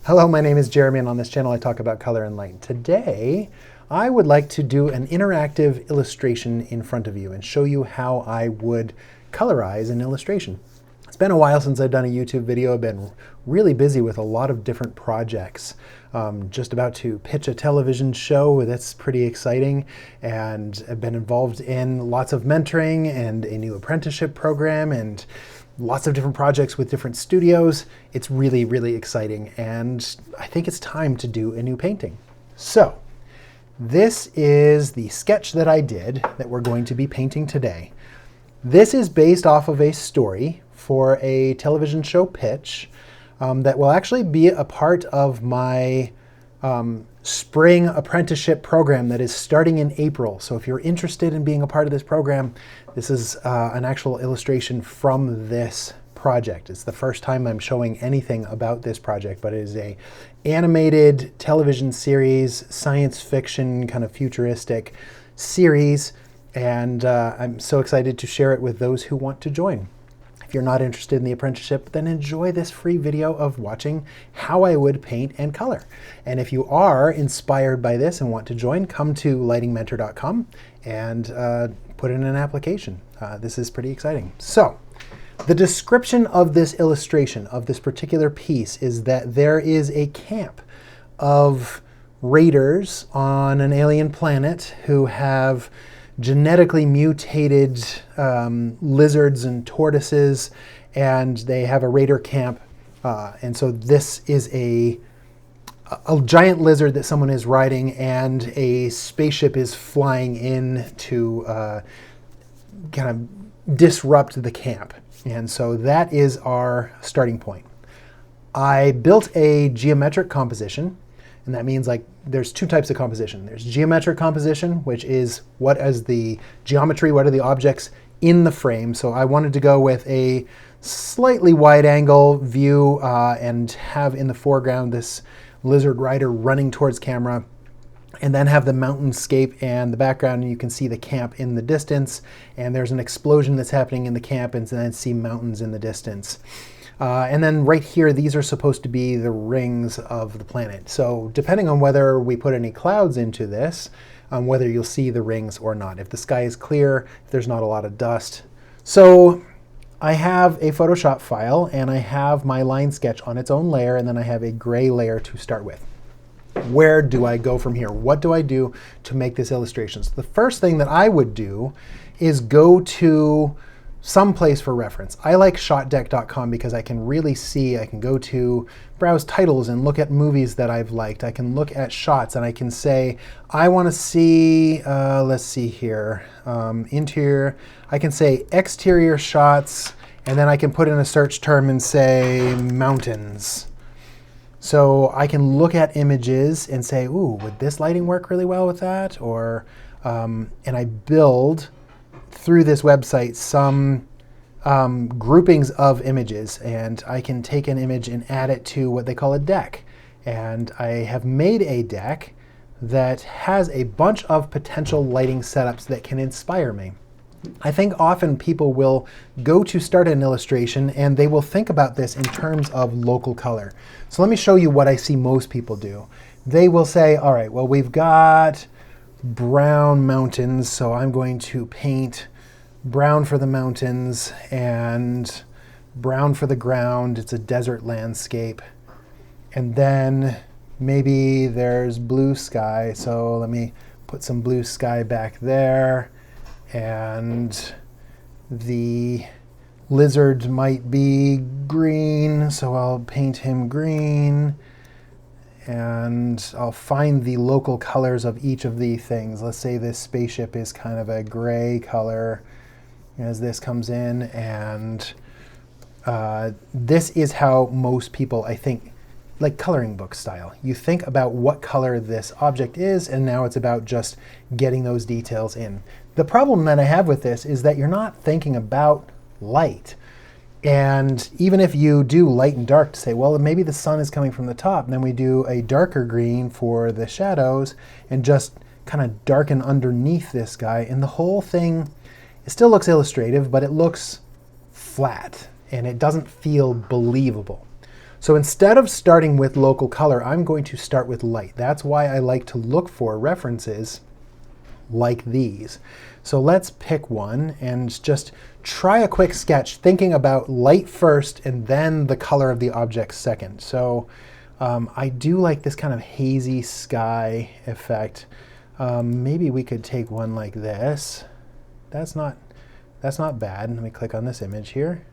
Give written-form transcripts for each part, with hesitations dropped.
Hello, my name is Jeremy, and on this channel I talk about color and light. Today, I would like to do an interactive illustration in front of you and show you how I would colorize an illustration. It's been a while since I've done a YouTube video. I've been really busy with a lot of different projects. Just about to pitch a television show that's pretty exciting, and I've been involved in lots of mentoring and a new apprenticeship program and lots of different projects with different studios. It's really, really exciting, and I think it's time to do a new painting. So this is the sketch that I did that we're going to be painting today. This is based off of a story for a television show pitch that will actually be a part of my spring apprenticeship program that is starting in April. So if you're interested in being a part of this program, this is an actual illustration from this project. It's the first time I'm showing anything about this project, but it is a animated television series, science fiction, kind of futuristic series, and I'm so excited to share it with those who want to join. If you're not interested in the apprenticeship, then enjoy this free video of watching how I would paint and color. And if you are inspired by this and want to join, come to lightingmentor.com and put in an application. This is pretty exciting. So the description of this illustration, of this particular piece, is that there is a camp of raiders on an alien planet who have genetically mutated lizards and tortoises, and they have a raider camp. And so this is a giant lizard that someone is riding, and a spaceship is flying in to kind of disrupt the camp. And so that is our starting point. I built a geometric composition, and that means like there's two types of composition. There's geometric composition, which is what is the geometry, what are the objects in the frame. So I wanted to go with a slightly wide angle view and have in the foreground this lizard rider running towards camera, and then have the mountainscape and the background, and you can see the camp in the distance, and there's an explosion that's happening in the camp, and then see mountains in the distance. And then right here, these are supposed to be the rings of the planet. So depending on whether we put any clouds into this, whether you'll see the rings or not. If the sky is clear, if there's not a lot of dust. So I have a Photoshop file, and I have my line sketch on its own layer, and then I have a gray layer to start with. Where do I go from here? What do I do to make this illustration? So the first thing that I would do is go to some place for reference. I like shotdeck.com because I can really see, I can go to browse titles and look at movies that I've liked. I can look at shots and I can say, I want to see, let's see here, interior. I can say exterior shots, and then I can put in a search term and say mountains. So I can look at images and say, ooh, would this lighting work really well with that? Or, and I build through this website some groupings of images, and I can take an image and add it to what they call a deck. And I have made a deck that has a bunch of potential lighting setups that can inspire me. I think often people will go to start an illustration and they will think about this in terms of local color. So let me show you what I see most people do. They will say, all right, well, we've got brown mountains, so I'm going to paint brown for the mountains and brown for the ground. It's a desert landscape. And then maybe there's blue sky, so let me put some blue sky back there. And the lizard might be green, so I'll paint him green. And I'll find the local colors of each of the things. Let's say this spaceship is kind of a gray color as this comes in, and this is how most people, I think, like coloring book style. You think about what color this object is, and now it's about just getting those details in. The problem that I have with this is that you're not thinking about light. And even if you do light and dark to say, well, maybe the sun is coming from the top, and then we do a darker green for the shadows and just kind of darken underneath this guy, and the whole thing, it still looks illustrative, but it looks flat and it doesn't feel believable. So instead of starting with local color, I'm going to start with light. That's why I like to look for references like these. So let's pick one and just try a quick sketch thinking about light first and then the color of the object second. So I do like this kind of hazy sky effect. Maybe we could take one like this. That's not bad. Let me click on this image here.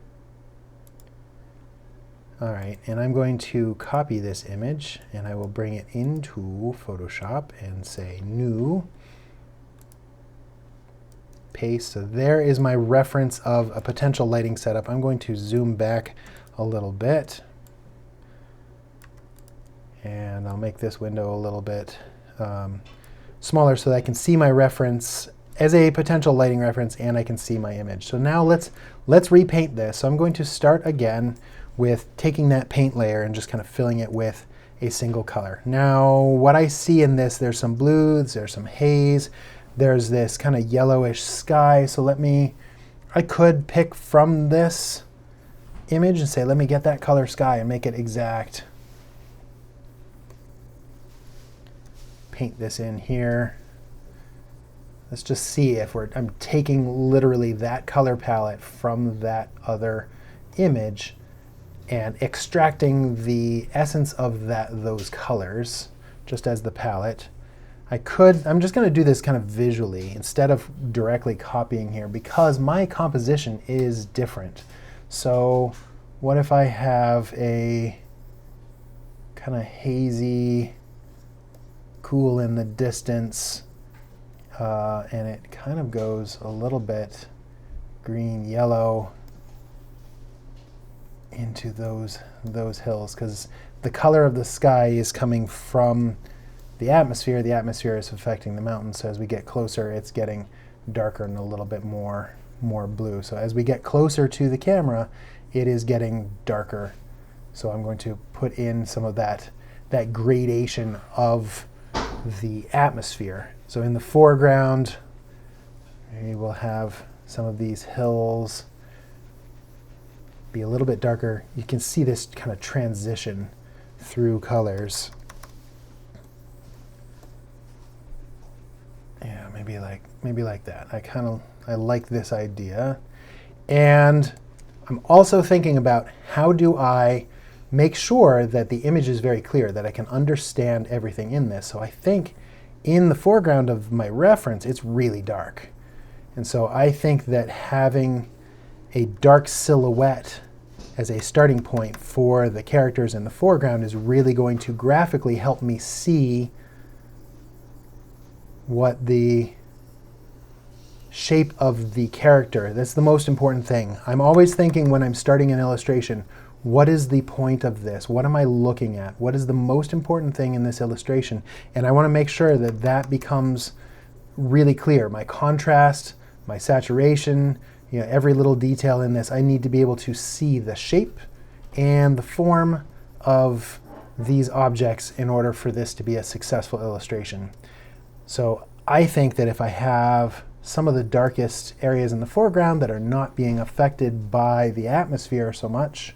All right, and I'm going to copy this image and I will bring it into Photoshop and say new. Paste. So there is my reference of a potential lighting setup. I'm going to zoom back a little bit. And I'll make this window a little bit smaller so that I can see my reference as a potential lighting reference and I can see my image. So now let's repaint this. So I'm going to start again with taking that paint layer and just kind of filling it with a single color. Now what I see in this, there's some blues, there's some haze, there's this kind of yellowish sky. So I could pick from this image and say, let me get that color sky and make it exact. Paint this in here. Let's just see if I'm taking literally that color palette from that other image and extracting the essence of those colors just as the palette. I'm just going to do this kind of visually instead of directly copying here because my composition is different. So what if I have a kind of hazy, cool in the distance, and it kind of goes a little bit green, yellow into those hills because the color of the sky is coming from the atmosphere is affecting the mountains. So as we get closer, it's getting darker and a little bit more blue. So as we get closer to the camera, it is getting darker. So I'm going to put in some of that gradation of the atmosphere. So in the foreground, we will have some of these hills be a little bit darker. You can see this kind of transition through colors. Yeah, maybe like that. I like this idea. And I'm also thinking about how do I make sure that the image is very clear, that I can understand everything in this. So I think in the foreground of my reference, it's really dark. And so I think that having a dark silhouette as a starting point for the characters in the foreground is really going to graphically help me see what the shape of the character, that's the most important thing. I'm always thinking when I'm starting an illustration, what is the point of this? What am I looking at? What is the most important thing in this illustration? And I want to make sure that that becomes really clear. My contrast, my saturation, every little detail in this, I need to be able to see the shape and the form of these objects in order for this to be a successful illustration. So I think that if I have some of the darkest areas in the foreground that are not being affected by the atmosphere so much,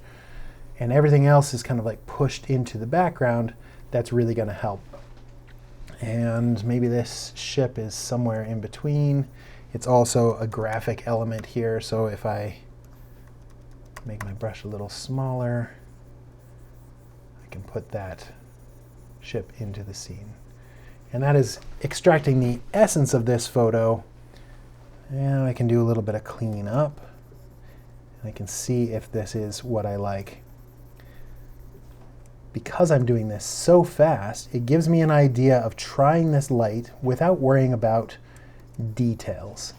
and everything else is kind of like pushed into the background, that's really going to help. And maybe this ship is somewhere in between. It's also a graphic element here, so if I make my brush a little smaller, I can put that ship into the scene. And that is extracting the essence of this photo. And I can do a little bit of cleaning up. And I can see if this is what I like. Because I'm doing this so fast, it gives me an idea of trying this light without worrying about details.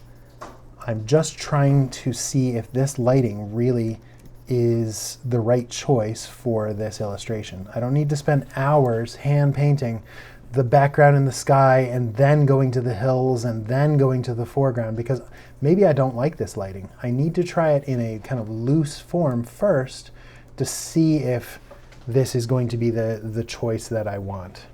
I'm just trying to see if this lighting really is the right choice for this illustration. I don't need to spend hours hand painting the background in the sky and then going to the hills and then going to the foreground because maybe I don't like this lighting. I need to try it in a kind of loose form first to see if this is going to be the choice that I want.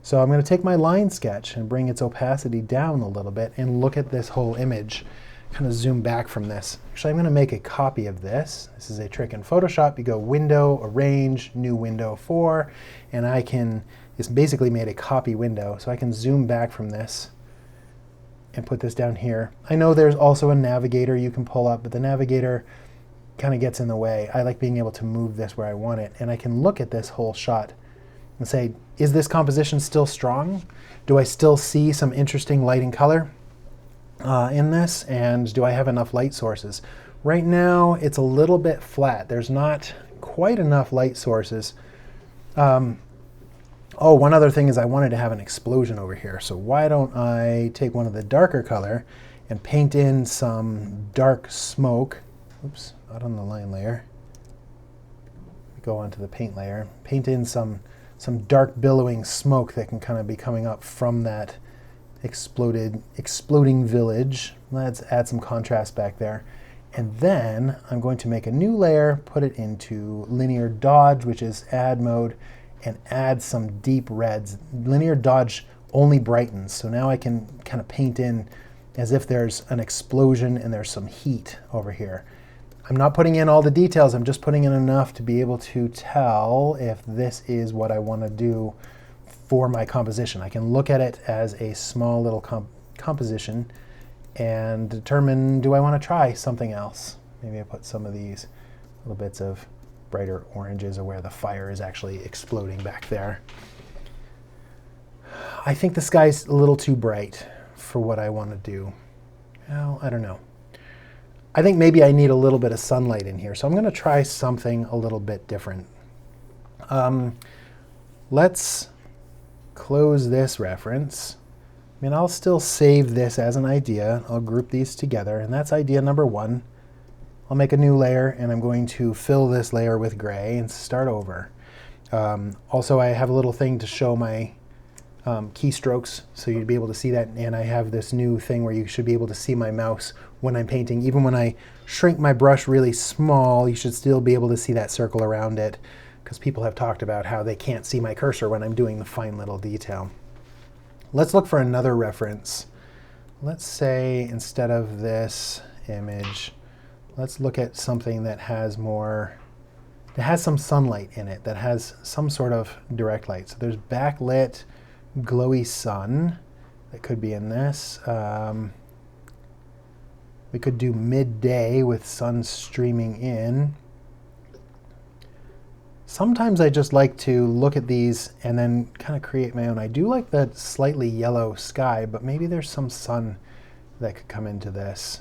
So I'm going to take my line sketch and bring its opacity down a little bit and look at this whole image kind of zoom back from this. Actually, I'm going to make a copy of this. This is a trick in Photoshop. You go Window, Arrange, New Window 4, and it's basically made a copy window, so I can zoom back from this and put this down here. I know there's also a navigator you can pull up, but the navigator kind of gets in the way. I like being able to move this where I want it, and I can look at this whole shot and say, is this composition still strong? Do I still see some interesting light and color in this? And do I have enough light sources? Right now, it's a little bit flat. There's not quite enough light sources. Oh, one other thing is I wanted to have an explosion over here. So why don't I take one of the darker color and paint in some dark smoke. Oops, not on the line layer. Go onto the paint layer. Paint in some dark billowing smoke that can kind of be coming up from that exploding village. Let's add some contrast back there. And then I'm going to make a new layer, put it into linear dodge, which is add mode, and add some deep reds. Linear dodge only brightens, so now I can kind of paint in as if there's an explosion and there's some heat over here. I'm not putting in all the details, I'm just putting in enough to be able to tell if this is what I want to do for my composition. I can look at it as a small little composition and determine, do I want to try something else? Maybe I put some of these little bits of brighter oranges or where the fire is actually exploding back there. I think the sky's a little too bright for what I want to do. Well, I don't know. I think maybe I need a little bit of sunlight in here, so I'm going to try something a little bit different. Let's close this reference. I mean, I'll still save this as an idea. I'll group these together, and that's idea number 1. I'll make a new layer, and I'm going to fill this layer with gray and start over. Also, I have a little thing to show my keystrokes, so you'd be able to see that, and I have this new thing where you should be able to see my mouse when I'm painting. Even when I shrink my brush really small, you should still be able to see that circle around it, because people have talked about how they can't see my cursor when I'm doing the fine little detail. Let's look for another reference. Let's say instead of this image, let's look at something that has some sunlight in it, that has some sort of direct light. So there's backlit, glowy sun that could be in this. We could do midday with sun streaming in. Sometimes I just like to look at these and then kind of create my own. I do like that slightly yellow sky, but maybe there's some sun that could come into this.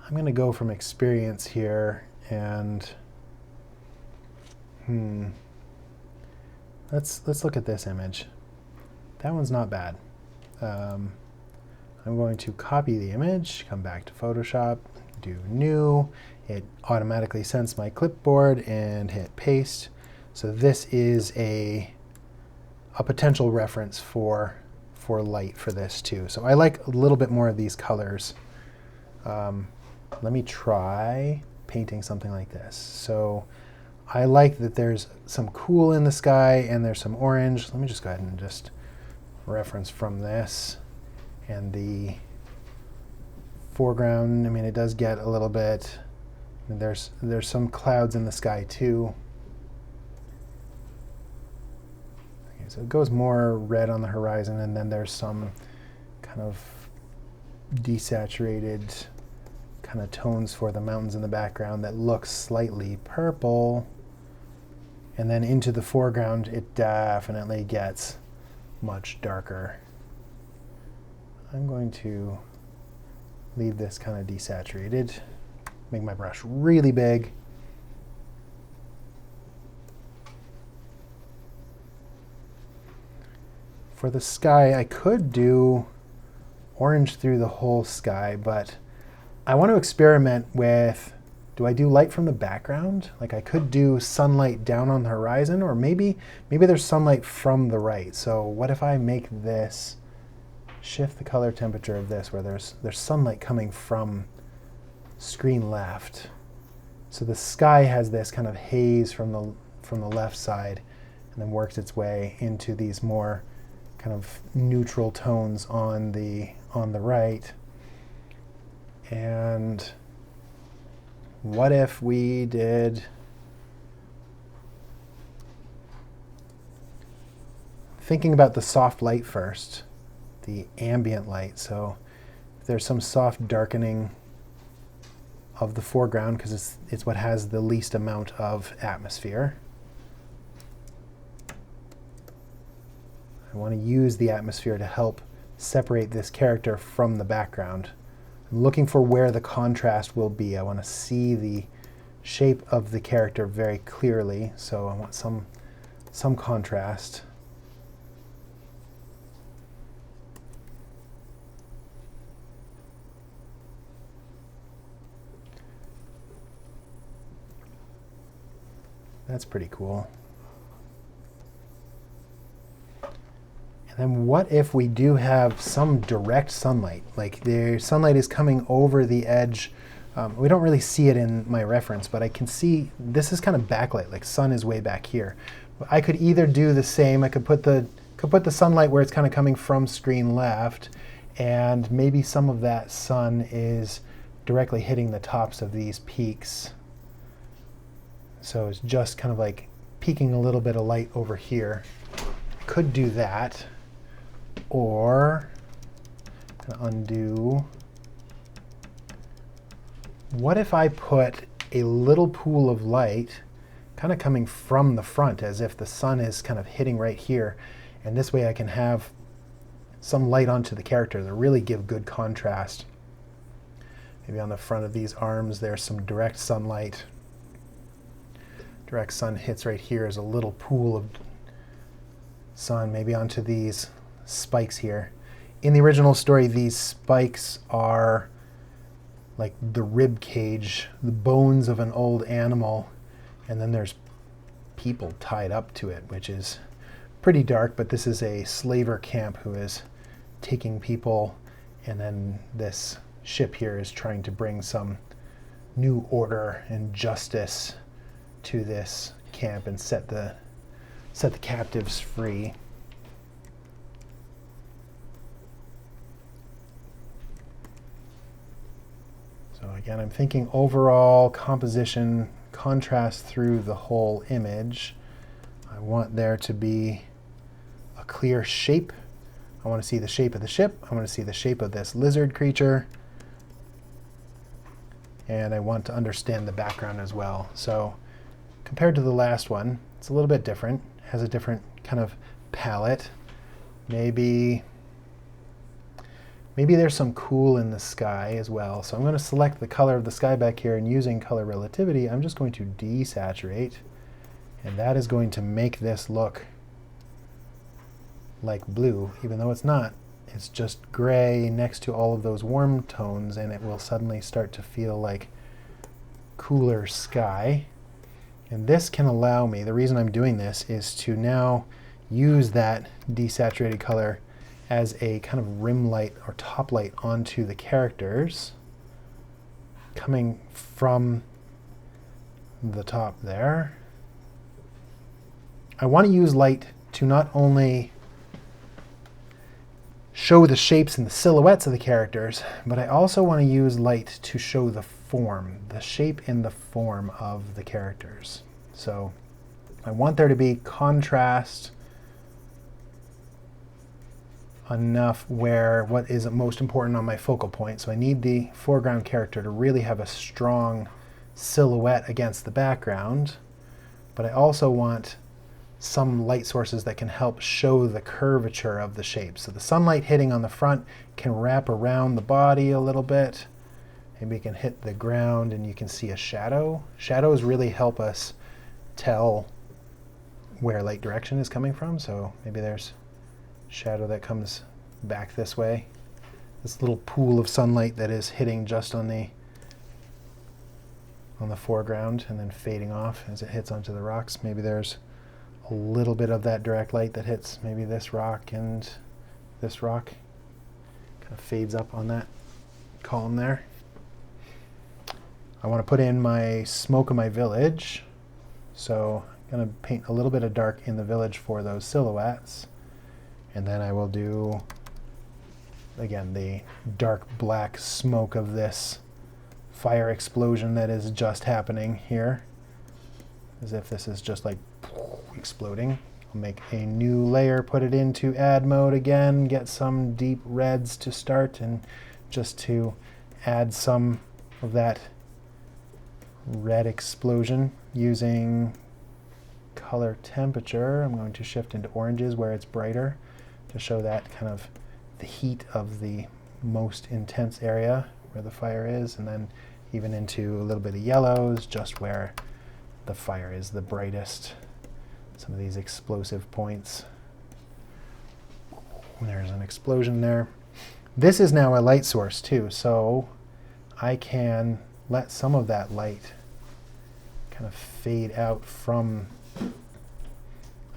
I'm going to go from experience here and let's look at this image. That one's not bad. I'm going to copy the image, come back to Photoshop, do new. It automatically sends my clipboard and hit paste. So this is a potential reference for light for this too. So I like a little bit more of these colors. Let me try painting something like this. So I like that there's some cool in the sky and there's some orange. Let me just go ahead and just reference from this. And the foreground, I mean, it does get a little bit, there's some clouds in the sky too. Okay, so it goes more red on the horizon, and then there's some kind of desaturated kind of tones for the mountains in the background that look slightly purple. And then into the foreground, it definitely gets much darker. I'm going to leave this kind of desaturated, make my brush really big. For the sky, I could do orange through the whole sky, but I want to experiment with, do I do light from the background? Like I could do sunlight down on the horizon, or maybe there's sunlight from the right. So what if I make this, shift the color temperature of this where there's sunlight coming from screen left. So the sky has this kind of haze from the left side, and then works its way into these more kind of neutral tones on the right. And what if we did thinking about the soft light first, the ambient light. So if there's some soft darkening of the foreground because it's what has the least amount of atmosphere. I want to use the atmosphere to help separate this character from the background. I'm looking for where the contrast will be. I want to see the shape of the character very clearly, so I want some contrast. That's pretty cool. And then what if we do have some direct sunlight? Like the sunlight is coming over the edge. We don't really see it in my reference, but I can see this is kind of backlight, like sun is way back here. I could either do the same, I could put the sunlight where it's kind of coming from screen left, and maybe some of that sun is directly hitting the tops of these peaks. So it's just kind of like peeking a little bit of light over here. Could do that. Or I'm gonna undo. What if I put a little pool of light kind of coming from the front as if the sun is kind of hitting right here, and this way I can have some light onto the character that really give good contrast. Maybe on the front of these arms there's some direct sunlight. Direct sun hits right here as a little pool of sun, maybe onto these spikes here. In the original story, these spikes are like the rib cage, the bones of an old animal, and then there's people tied up to it, which is pretty dark, but this is a slaver camp who is taking people, and then this ship here is trying to bring some new order and justice to this camp and set the captives free. So again, I'm thinking overall composition, contrast through the whole image. I want there to be a clear shape. I want to see the shape of the ship. I want to see the shape of this lizard creature. And I want to understand the background as well. So compared to the last one, it's a little bit different. It has a different kind of palette. Maybe there's some cool in the sky as well. So I'm going to select the color of the sky back here, and using color relativity, I'm just going to desaturate. And that is going to make this look like blue, even though it's not. It's just gray next to all of those warm tones, and it will suddenly start to feel like cooler sky. And this can allow me, the reason I'm doing this is to now use that desaturated color as a kind of rim light or top light onto the characters coming from the top there. I want to use light to not only show the shapes and the silhouettes of the characters, but I also want to use light to show the form, the shape and the form of the characters. So I want there to be contrast enough where what is most important on my focal point. So I need the foreground character to really have a strong silhouette against the background, but I also want some light sources that can help show the curvature of the shape. So the sunlight hitting on the front can wrap around the body a little bit. Maybe it can hit the ground and you can see a shadow. Shadows really help us tell where light direction is coming from. So maybe there's shadow that comes back this way. This little pool of sunlight that is hitting just on the foreground and then fading off as it hits onto the rocks. Maybe there's a little bit of that direct light that hits maybe this rock and this rock. Kind of fades up on that column there. I want to put in my smoke of my village. So I'm going to paint a little bit of dark in the village for those silhouettes. And then I will do again, the dark black smoke of this fire explosion that is just happening here, as if this is just like exploding. I'll make a new layer, put it into add mode again, get some deep reds to start, and just to add some of that red explosion using color temperature. I'm going to shift into oranges where it's brighter to show that kind of the heat of the most intense area where the fire is, and then even into a little bit of yellows just where the fire is the brightest. Some of these explosive points. There's an explosion there. This is now a light source too, so I can let some of that light kind of fade out from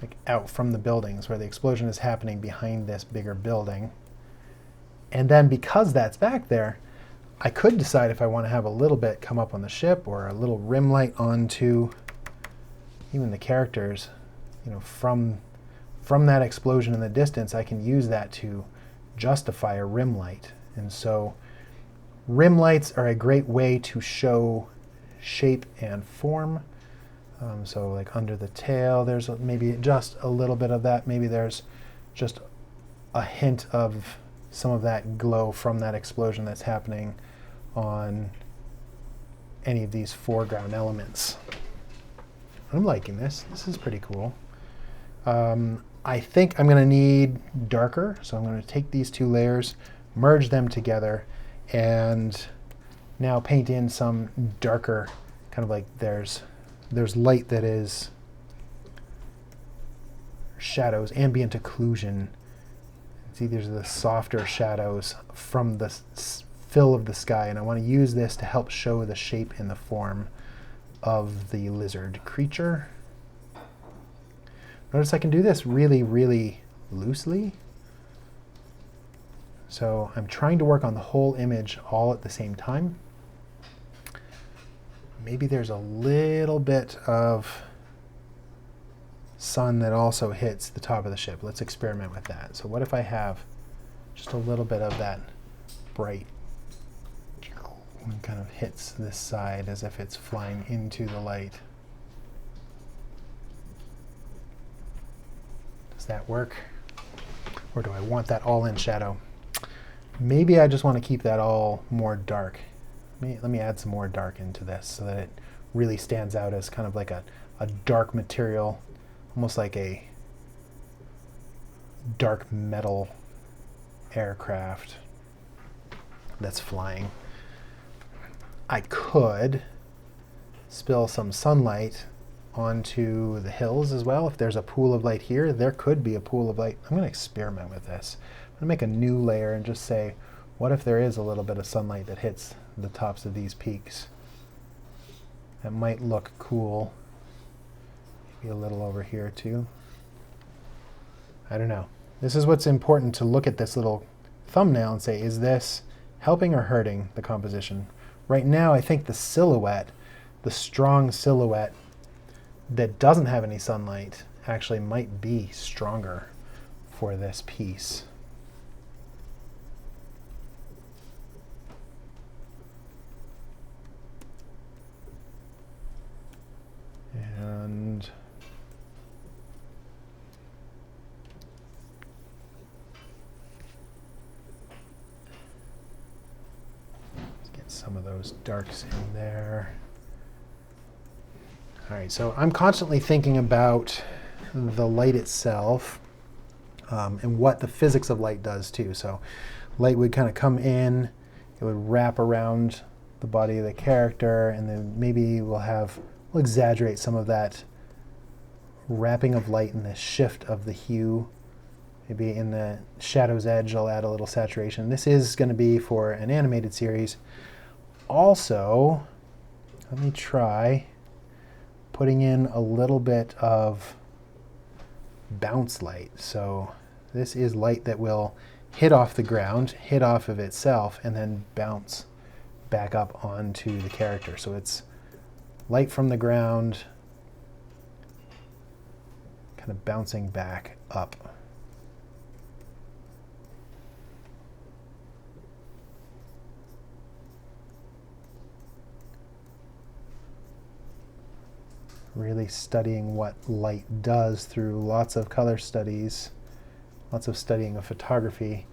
the buildings where the explosion is happening behind this bigger building. And then because that's back there, I could decide if I want to have a little bit come up on the ship or a little rim light onto even the characters. You know, from that explosion in the distance, I can use that to justify a rim light. And so rim lights are a great way to show shape and form. So like under the tail, there's maybe just a little bit of that. Maybe there's just a hint of some of that glow from that explosion that's happening on any of these foreground elements. I'm liking this. This is pretty cool. I think I'm going to need darker, so I'm going to take these two layers, merge them together, and now paint in some darker, kind of like there's light that is shadows, ambient occlusion. See, there's the softer shadows from the fill of the sky, and I want to use this to help show the shape and the form of the lizard creature. Notice I can do this really, really loosely. So I'm trying to work on the whole image all at the same time. Maybe there's a little bit of sun that also hits the top of the ship. Let's experiment with that. So what if I have just a little bit of that bright and kind of hits this side as if it's flying into the light? Does that work? Or do I want that all in shadow? Maybe I just want to keep that all more dark. Let me add some more dark into this so that it really stands out as kind of like a dark material, almost like a dark metal aircraft that's flying. I could spill some sunlight onto the hills as well. If there's a pool of light here, there could be a pool of light. I'm going to experiment with this. I'm going to make a new layer and just say, what if there is a little bit of sunlight that hits the tops of these peaks? That might look cool. Maybe a little over here too. I don't know. This is what's important, to look at this little thumbnail and say, is this helping or hurting the composition? Right now, I think the silhouette, the strong silhouette that doesn't have any sunlight, actually might be stronger for this piece. And let's get some of those darks in there. All right, so I'm constantly thinking about the light itself and what the physics of light does too. So light would kind of come in, it would wrap around the body of the character, and then maybe we'll exaggerate some of that wrapping of light and the shift of the hue. Maybe in the shadow's edge, I'll add a little saturation. This is going to be for an animated series. Also, let me try putting in a little bit of bounce light. So this is light that will hit off the ground, hit off of itself, and then bounce back up onto the character. So it's light from the ground, kind of bouncing back up. really studying what light does through lots of color studies, lots of studying of photography,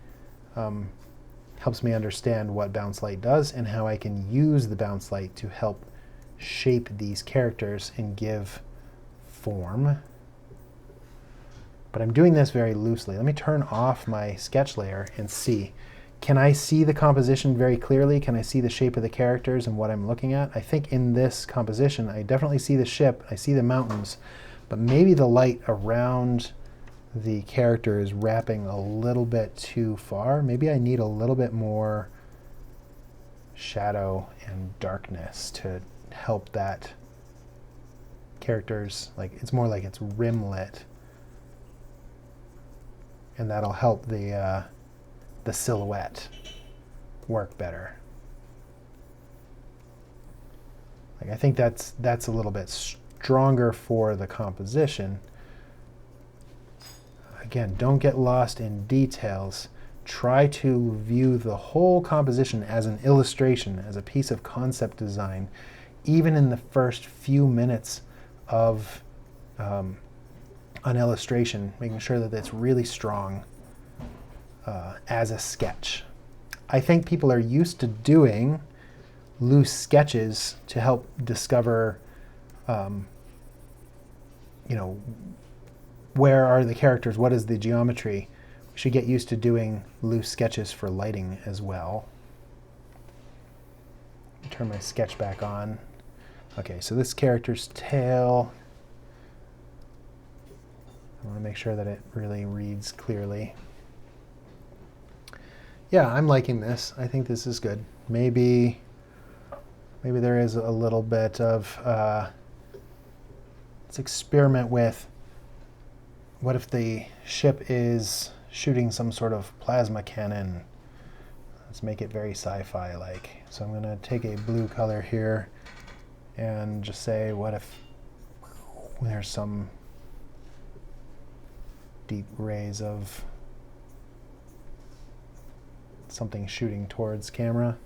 helps me understand what bounce light does and how I can use the bounce light to help shape these characters and give form. But I'm doing this very loosely. Let me turn off my sketch layer and see. Can I see the composition very clearly? Can I see the shape of the characters and what I'm looking at? I think in this composition, I definitely see the ship, I see the mountains, but maybe the light around the character is wrapping a little bit too far. Maybe I need a little bit more shadow and darkness to help that character's, like, it's more like it's rim lit. And that'll help the silhouette work better. Like, I think that's a little bit stronger for the composition. Again, don't get lost in details. Try to view the whole composition as an illustration, as a piece of concept design, even in the first few minutes of an illustration, making sure that it's really strong as a sketch. I think people are used to doing loose sketches to help discover, where are the characters, what is the geometry. We should get used to doing loose sketches for lighting as well. Turn my sketch back on. Okay, so this character's tail, I want to make sure that it really reads clearly. Yeah, I'm liking this. I think this is good. Maybe there is a little bit of, let's experiment with, what if the ship is shooting some sort of plasma cannon? Let's make it very sci-fi like. So I'm going to take a blue color here and just say, what if there's some deep rays of something shooting towards camera.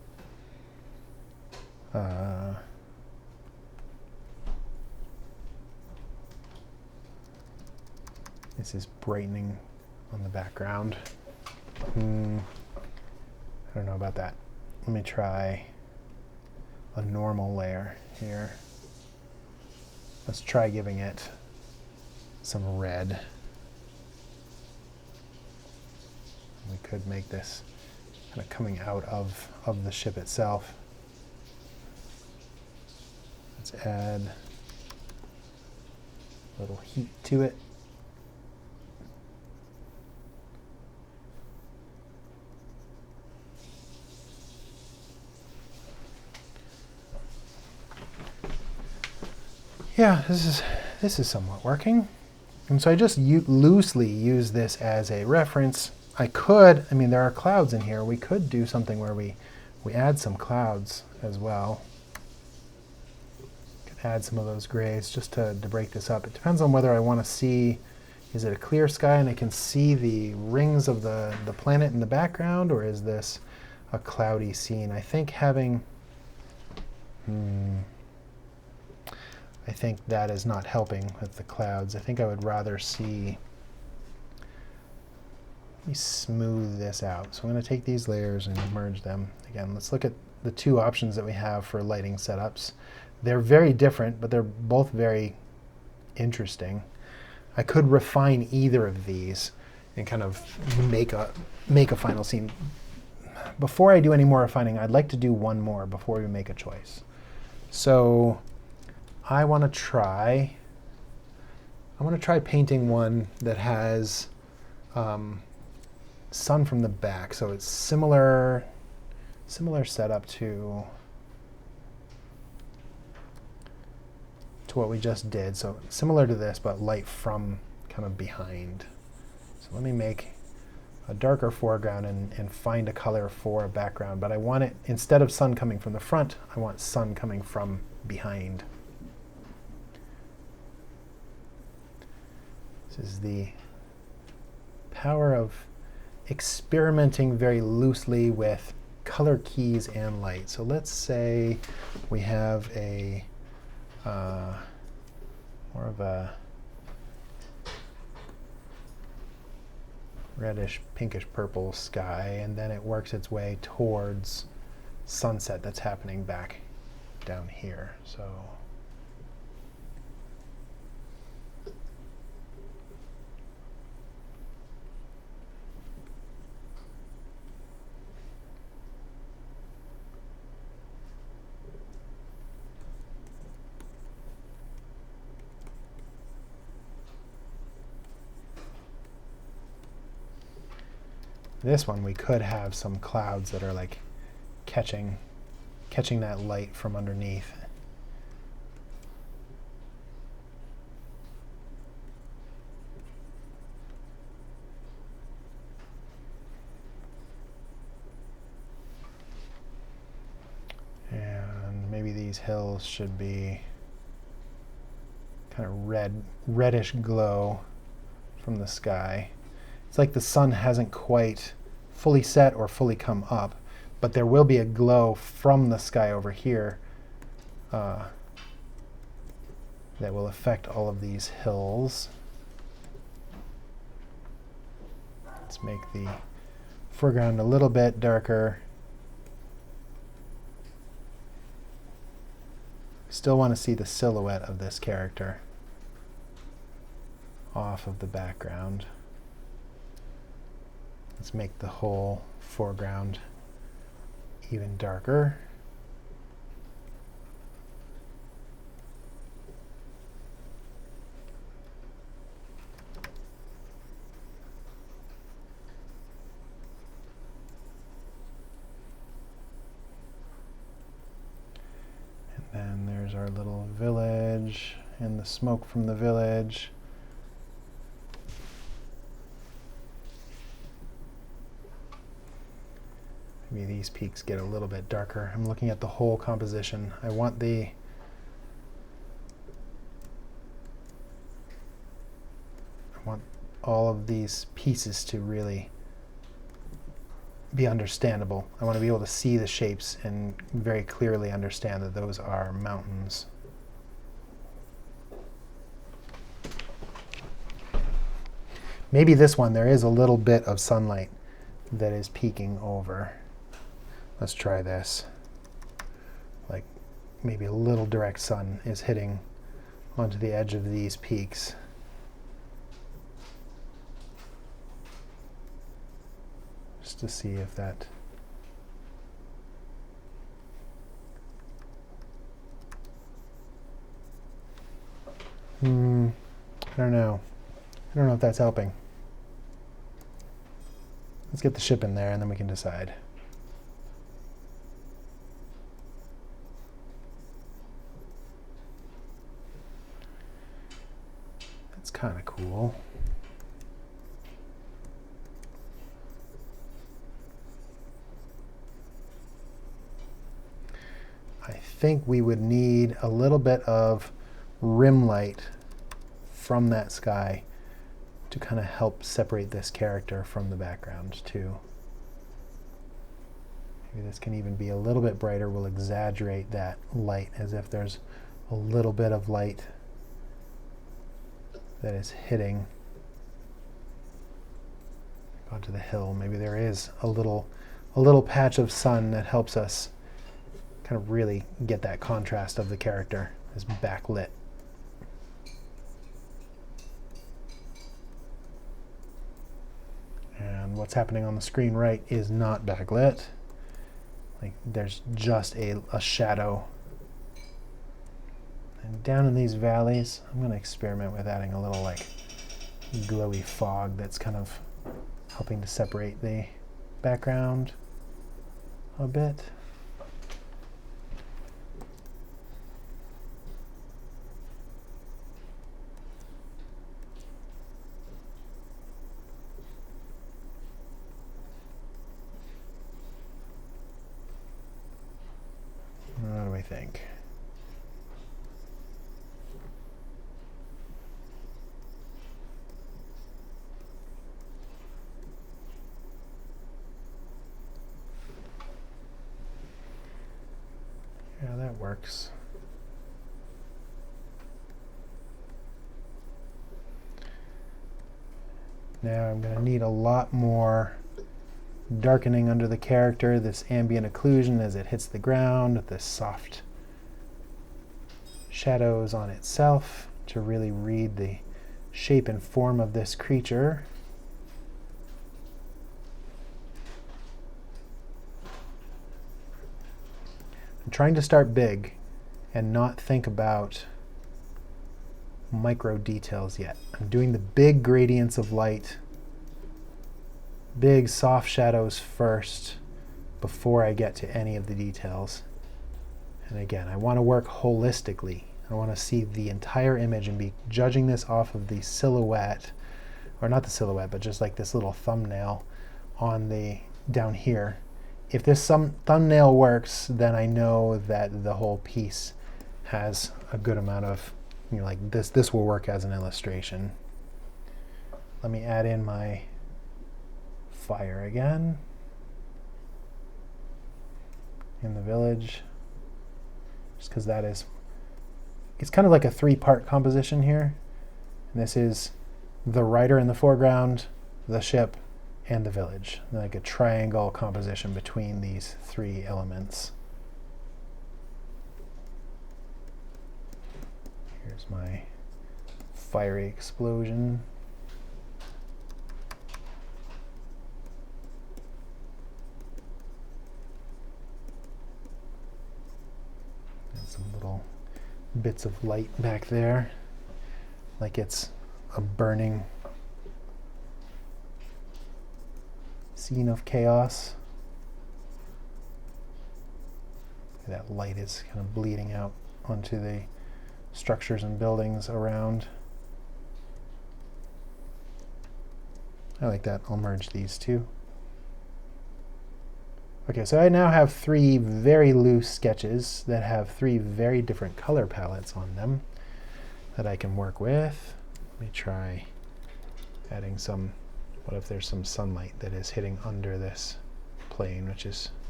This is brightening on the background. I don't know about that. Let me try a normal layer here. Let's try giving it some red. We could make this kind of coming out of the ship itself. Let's add a little heat to it. Yeah, this is somewhat working. And so I just loosely use this as a reference. I mean, there are clouds in here. We could do something where we add some clouds as well. Could add some of those grays just to break this up. It depends on whether I want to see, is it a clear sky and I can see the rings of the planet in the background, or is this a cloudy scene? I think having, I think that is not helping with the clouds. I think I would rather see, let me smooth this out. So I'm going to take these layers and merge them. Again, let's look at the two options that we have for lighting setups. They're very different, but they're both very interesting. I could refine either of these and kind of make a final scene. Before I do any more refining, I'd like to do one more before we make a choice. So I want to try painting one that has sun from the back. So it's similar setup to what we just did. So similar to this, but light from kind of behind. So let me make a darker foreground and find a color for a background. But I want it, instead of sun coming from the front, I want sun coming from behind. This is the power of experimenting very loosely with color keys and light. So let's say we have a of a reddish, pinkish purple sky, and then it works its way towards sunset that's happening back down here. So this one we could have some clouds that are like catching that light from underneath. And maybe these hills should be kind of reddish glow from the sky. It's like the sun hasn't quite fully set or fully come up, but there will be a glow from the sky over here that will affect all of these hills. Let's make the foreground a little bit darker. Still want to see the silhouette of this character off of the background. Let's make the whole foreground even darker. And then there's our little village and the smoke from the village. Maybe these peaks get a little bit darker. I'm looking at the whole composition. I want all of these pieces to really be understandable. I want to be able to see the shapes and very clearly understand that those are mountains. Maybe this one, there is a little bit of sunlight that is peeking over. Let's try this. Like maybe a little direct sun is hitting onto the edge of these peaks. Just to see if that I don't know. I don't know if that's helping. Let's get the ship in there and then we can decide. That's kind of cool. I think we would need a little bit of rim light from that sky to kind of help separate this character from the background too. Maybe this can even be a little bit brighter. We'll exaggerate that light as if there's a little bit of light that is hitting onto the hill. Maybe there is a little patch of sun that helps us kind of really get that contrast of the character as backlit. And what's happening on the screen right is not backlit. Like there's just a shadow. And down in these valleys, I'm going to experiment with adding a little like glowy fog that's kind of helping to separate the background a bit. What do we think? Yeah, that works. Now I'm going to need a lot more darkening under the character, this ambient occlusion as it hits the ground, this soft shadows on itself to really read the shape and form of this creature. I'm trying to start big and not think about micro details yet. I'm doing the big gradients of light, big soft shadows first before I get to any of the details. And again, I want to work holistically. I want to see the entire image and be judging this off of the silhouette, or not the silhouette, but just like this little thumbnail on the down here. If this thumbnail works, then I know that the whole piece has a good amount of, like this will work as an illustration. Let me add in my fire again in the village, just because that is, it's kind of like a three-part composition here. And this is the writer in the foreground, the ship, and the village, like a triangle composition between these three elements. Here's my fiery explosion. And some little bits of light back there, like it's a burning scene of chaos. That light is kind of bleeding out onto the structures and buildings around. I like that. I'll merge these two. Okay, so I now have three very loose sketches that have three very different color palettes on them that I can work with. Let me try adding some, what if there's some sunlight that is hitting under this plane,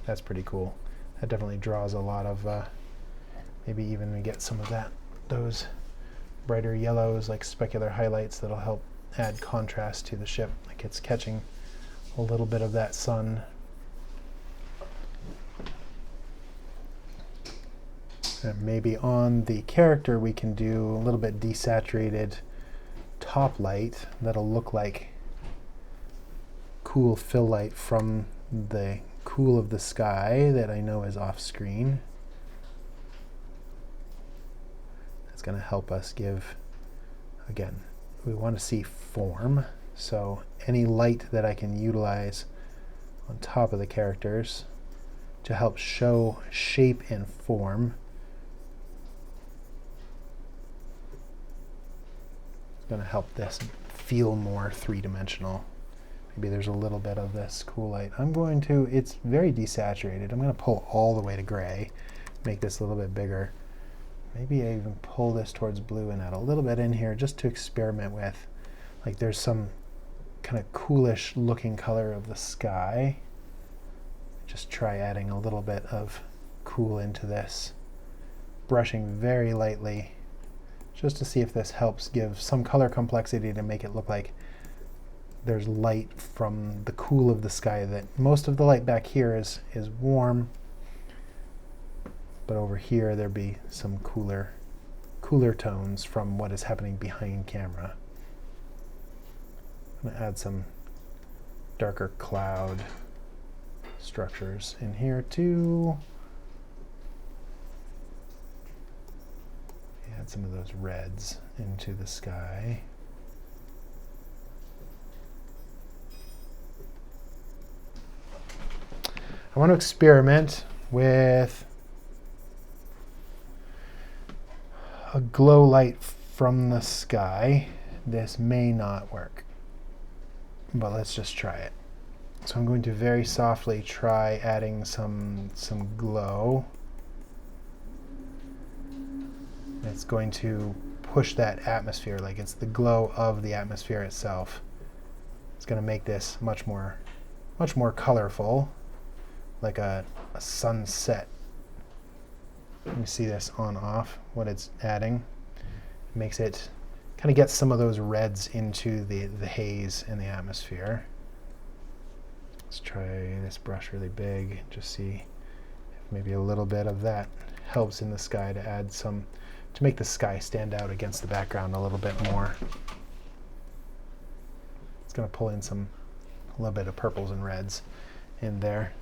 that's pretty cool. That definitely draws a lot of, maybe even we get some of those brighter yellows like specular highlights that'll help add contrast to the ship, like it's catching a little bit of that sun. And maybe on the character we can do a little bit desaturated top light that'll look like cool fill light from the cool of the sky that I know is off screen. That's going to help us give, again, we want to see form, so any light that I can utilize on top of the characters to help show shape and form is going to help this feel more three-dimensional. Maybe there's a little bit of this cool light. It's very desaturated. I'm going to pull all the way to gray, make this a little bit bigger. Maybe I even pull this towards blue and add a little bit in here just to experiment with. Like there's some kind of coolish looking color of the sky. Just try adding a little bit of cool into this. Brushing very lightly just to see if this helps give some color complexity to make it look like there's light from the cool of the sky. That most of the light back here is warm, but over here there'd be some cooler tones from what is happening behind camera. I'm going to add some darker cloud structures in here too. Add some of those reds into the sky. I want to experiment with a glow light from the sky. This may not work, but let's just try it. So I'm going to very softly try adding some glow. It's going to push that atmosphere, like it's the glow of the atmosphere itself. It's going to make this much more colorful, like a sunset. Let me see this on off, what it's adding. It makes it kind of get some of those reds into the haze in the atmosphere. Let's try this brush really big, just see if maybe a little bit of that helps in the sky to add some, to make the sky stand out against the background a little bit more. It's going to pull in a little bit of purples and reds in there.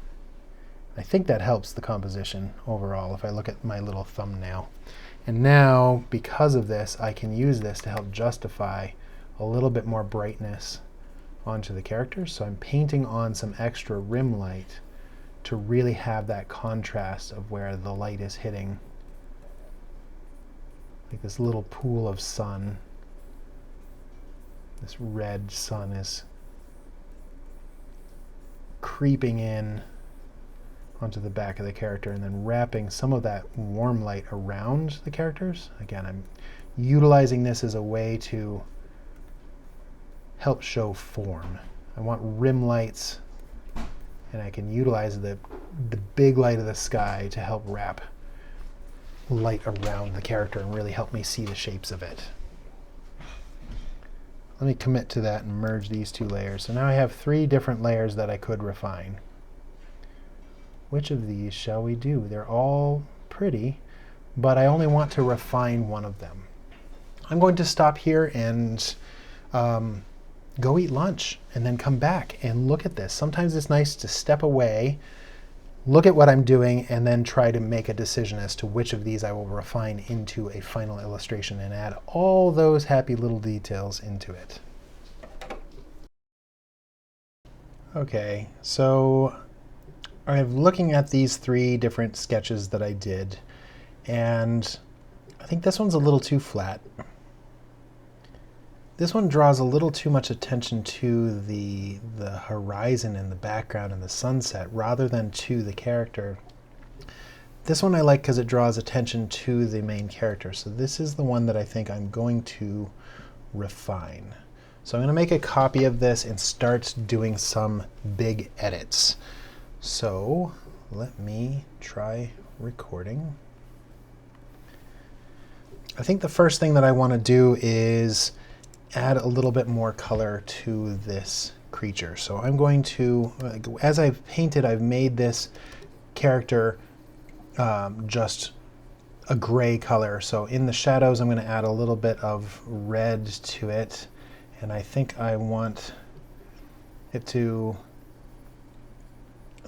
I think that helps the composition overall if I look at my little thumbnail. And now, because of this, I can use this to help justify a little bit more brightness onto the characters. So I'm painting on some extra rim light to really have that contrast of where the light is hitting. Like this little pool of sun. This red sun is creeping in onto the back of the character and then wrapping some of that warm light around the characters. Again, I'm utilizing this as a way to help show form. I want rim lights, and I can utilize the big light of the sky to help wrap light around the character and really help me see the shapes of it. Let me commit to that and merge these two layers. So now I have 3 different layers that I could refine. Which of these shall we do? They're all pretty, but I only want to refine one of them. I'm going to stop here and go eat lunch and then come back and look at this. Sometimes it's nice to step away, look at what I'm doing, and then try to make a decision as to which of these I will refine into a final illustration and add all those happy little details into it. Okay, so I'm looking at these 3 different sketches that I did, and I think this one's a little too flat. This one draws a little too much attention to the horizon and the background and the sunset rather than to the character. This one I like because it draws attention to the main character. So this is the one that I think I'm going to refine. So I'm going to make a copy of this and start doing some big edits. So let me try recording. I think the first thing that I want to do is add a little bit more color to this creature. So I'm going to, as I've painted, I've made this character just a gray color. So in the shadows, I'm going to add a little bit of red to it. And I think I want it to,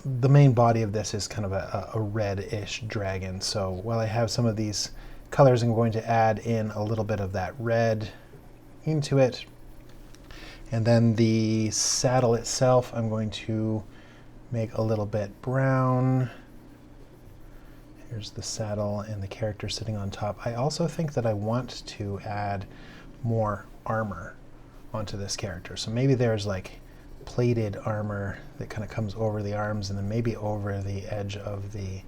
the main body of this is kind of a red-ish dragon. So while I have some of these colors, I'm going to add in a little bit of that red into it. And then the saddle itself, I'm going to make a little bit brown. Here's the saddle and the character sitting on top. I also think that I want to add more armor onto this character. So maybe there's like plated armor that kind of comes over the arms and then maybe over the edge of the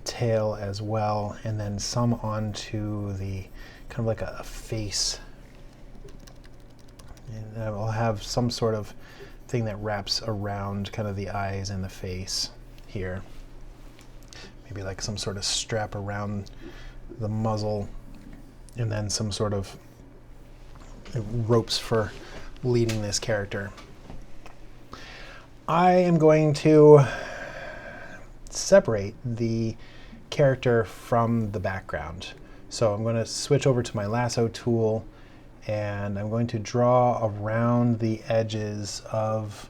tail as well, and then some onto the kind of like a face. And I will have some sort of thing that wraps around kind of the eyes and the face here. Maybe like some sort of strap around the muzzle, and then some sort of ropes for leading this character. I am going to separate the character from the background. So I'm going to switch over to my lasso tool, and I'm going to draw around the edges of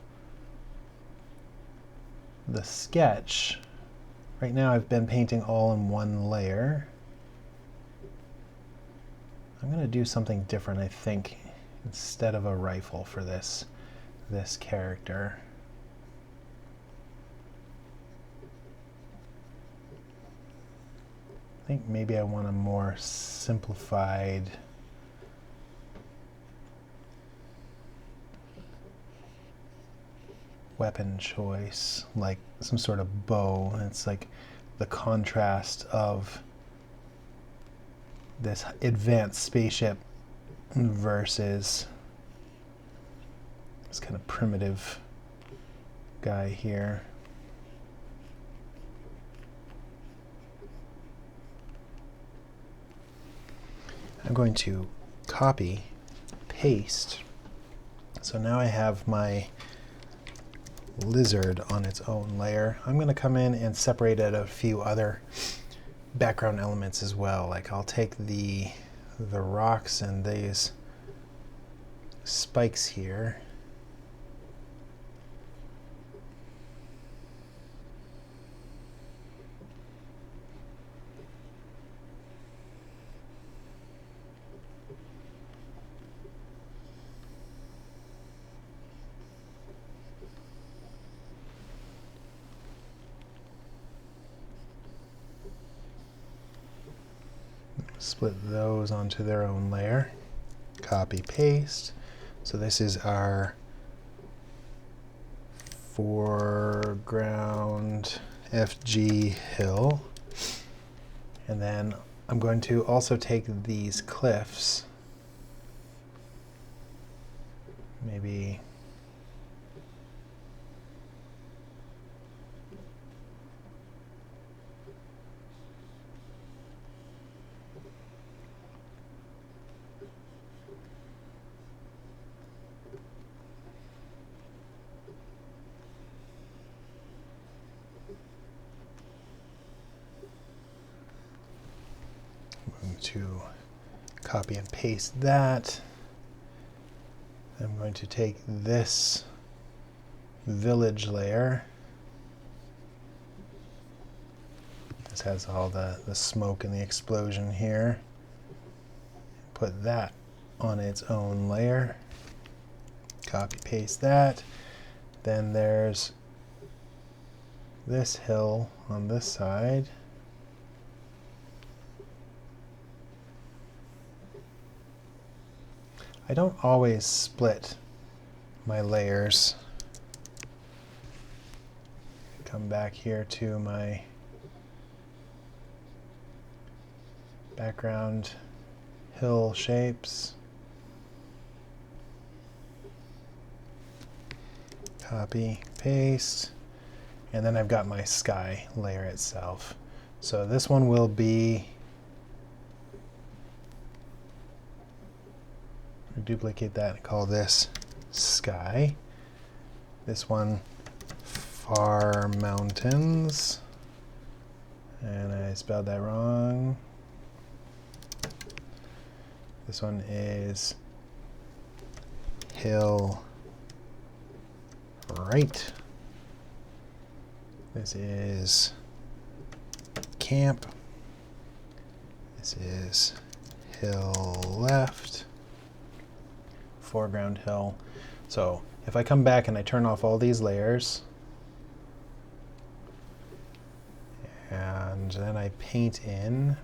the sketch. Right now I've been painting all in one layer. I'm going to do something different, I think, instead of a rifle for this character. I think maybe I want a more simplified weapon choice, like some sort of bow. And it's like the contrast of this advanced spaceship versus this kind of primitive guy here. I'm going to copy, paste. So now I have my lizard on its own layer. I'm going to come in and separate out a few other background elements as well. Like I'll take the rocks and these spikes here. Split those onto their own layer. Copy, paste. So this is our foreground FG hill. And then I'm going to also take these cliffs, maybe to copy and paste that. I'm going to take this village layer. This has all the smoke and the explosion here. Put that on its own layer. Copy paste that. Then there's this hill on this side. I don't always split my layers. Come back here to my background hill shapes. Copy, paste, and then I've got my sky layer itself. So this one will be, duplicate that and call this sky. This one, far mountains, and I spelled that wrong. This one is hill right. This is camp. This is hill left. Foreground hill. So if I come back and I turn off all these layers and then I paint in,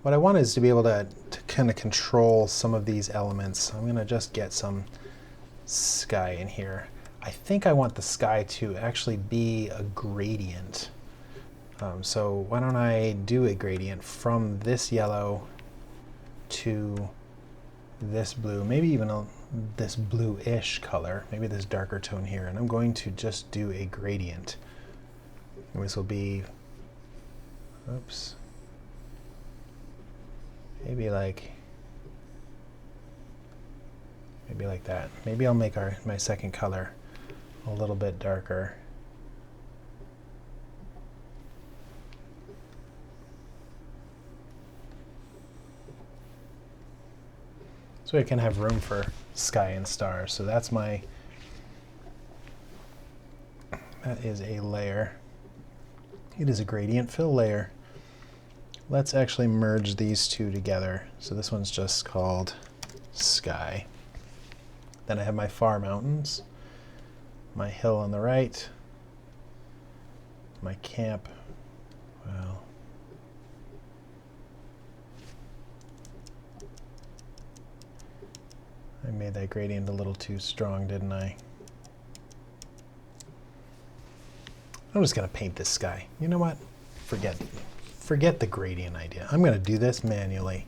what I want is to be able to kind of control some of these elements. I'm going to just get some sky in here. I think I want the sky to actually be a gradient. So why don't I do a gradient from this yellow to this blue, maybe even this blue-ish color, maybe this darker tone here, and I'm going to just do a gradient. And this will be, oops, maybe like that. Maybe I'll make my second color a little bit darker. So I can have room for sky and stars. So that is a layer. It is a gradient fill layer. Let's actually merge these two together. So this one's just called sky. Then I have my far mountains, my hill on the right, my camp. Well, I made that gradient a little too strong, didn't I? I'm just going to paint this sky. You know what? Forget the gradient idea. I'm going to do this manually.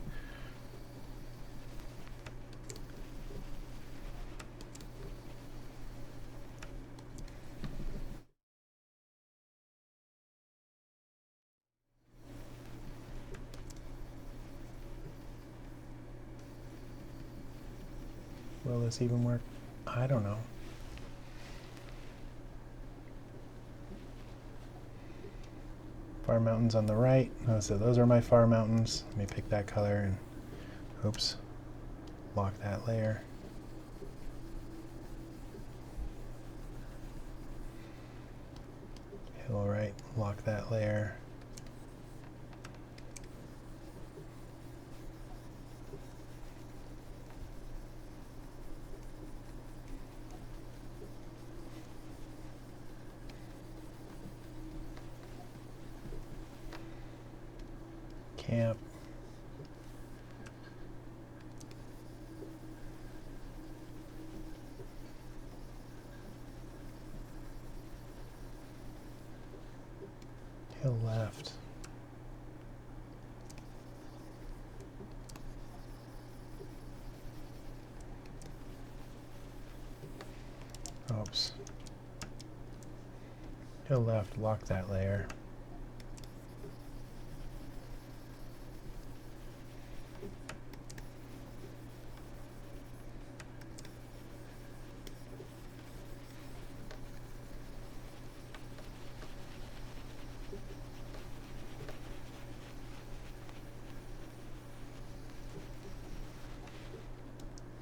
Will this even work? I don't know. Far mountains on the right. Oh, so those are my far mountains. Let me pick that color and, oops, lock that layer. Hill right, lock that layer. Camp. Hill left. Oops. Hill left, lock that layer.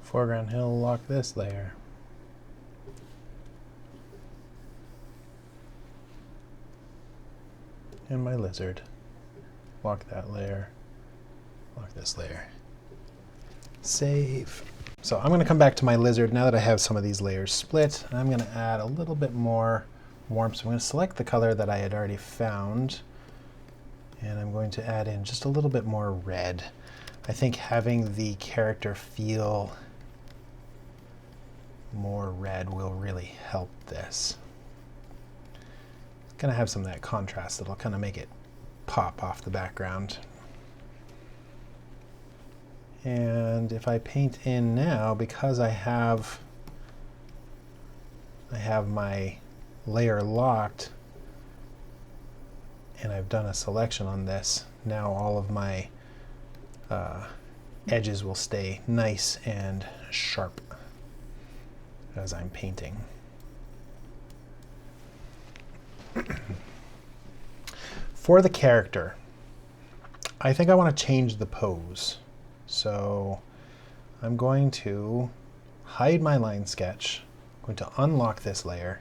Foreground hill, lock this layer. And my lizard, lock that layer, lock this layer. Save. So I'm going to come back to my lizard now that I have some of these layers split. I'm going to add a little bit more warmth. So I'm going to select the color that I had already found, and I'm going to add in just a little bit more red. I think having the character feel more red will really help this. It's going to have some of that contrast that'll kind of make it pop off the background. And if I paint in now, because I have my layer locked and I've done a selection on this, now all of my edges will stay nice and sharp as I'm painting. For the character, I think I want to change the pose. So I'm going to hide my line sketch, I'm going to unlock this layer,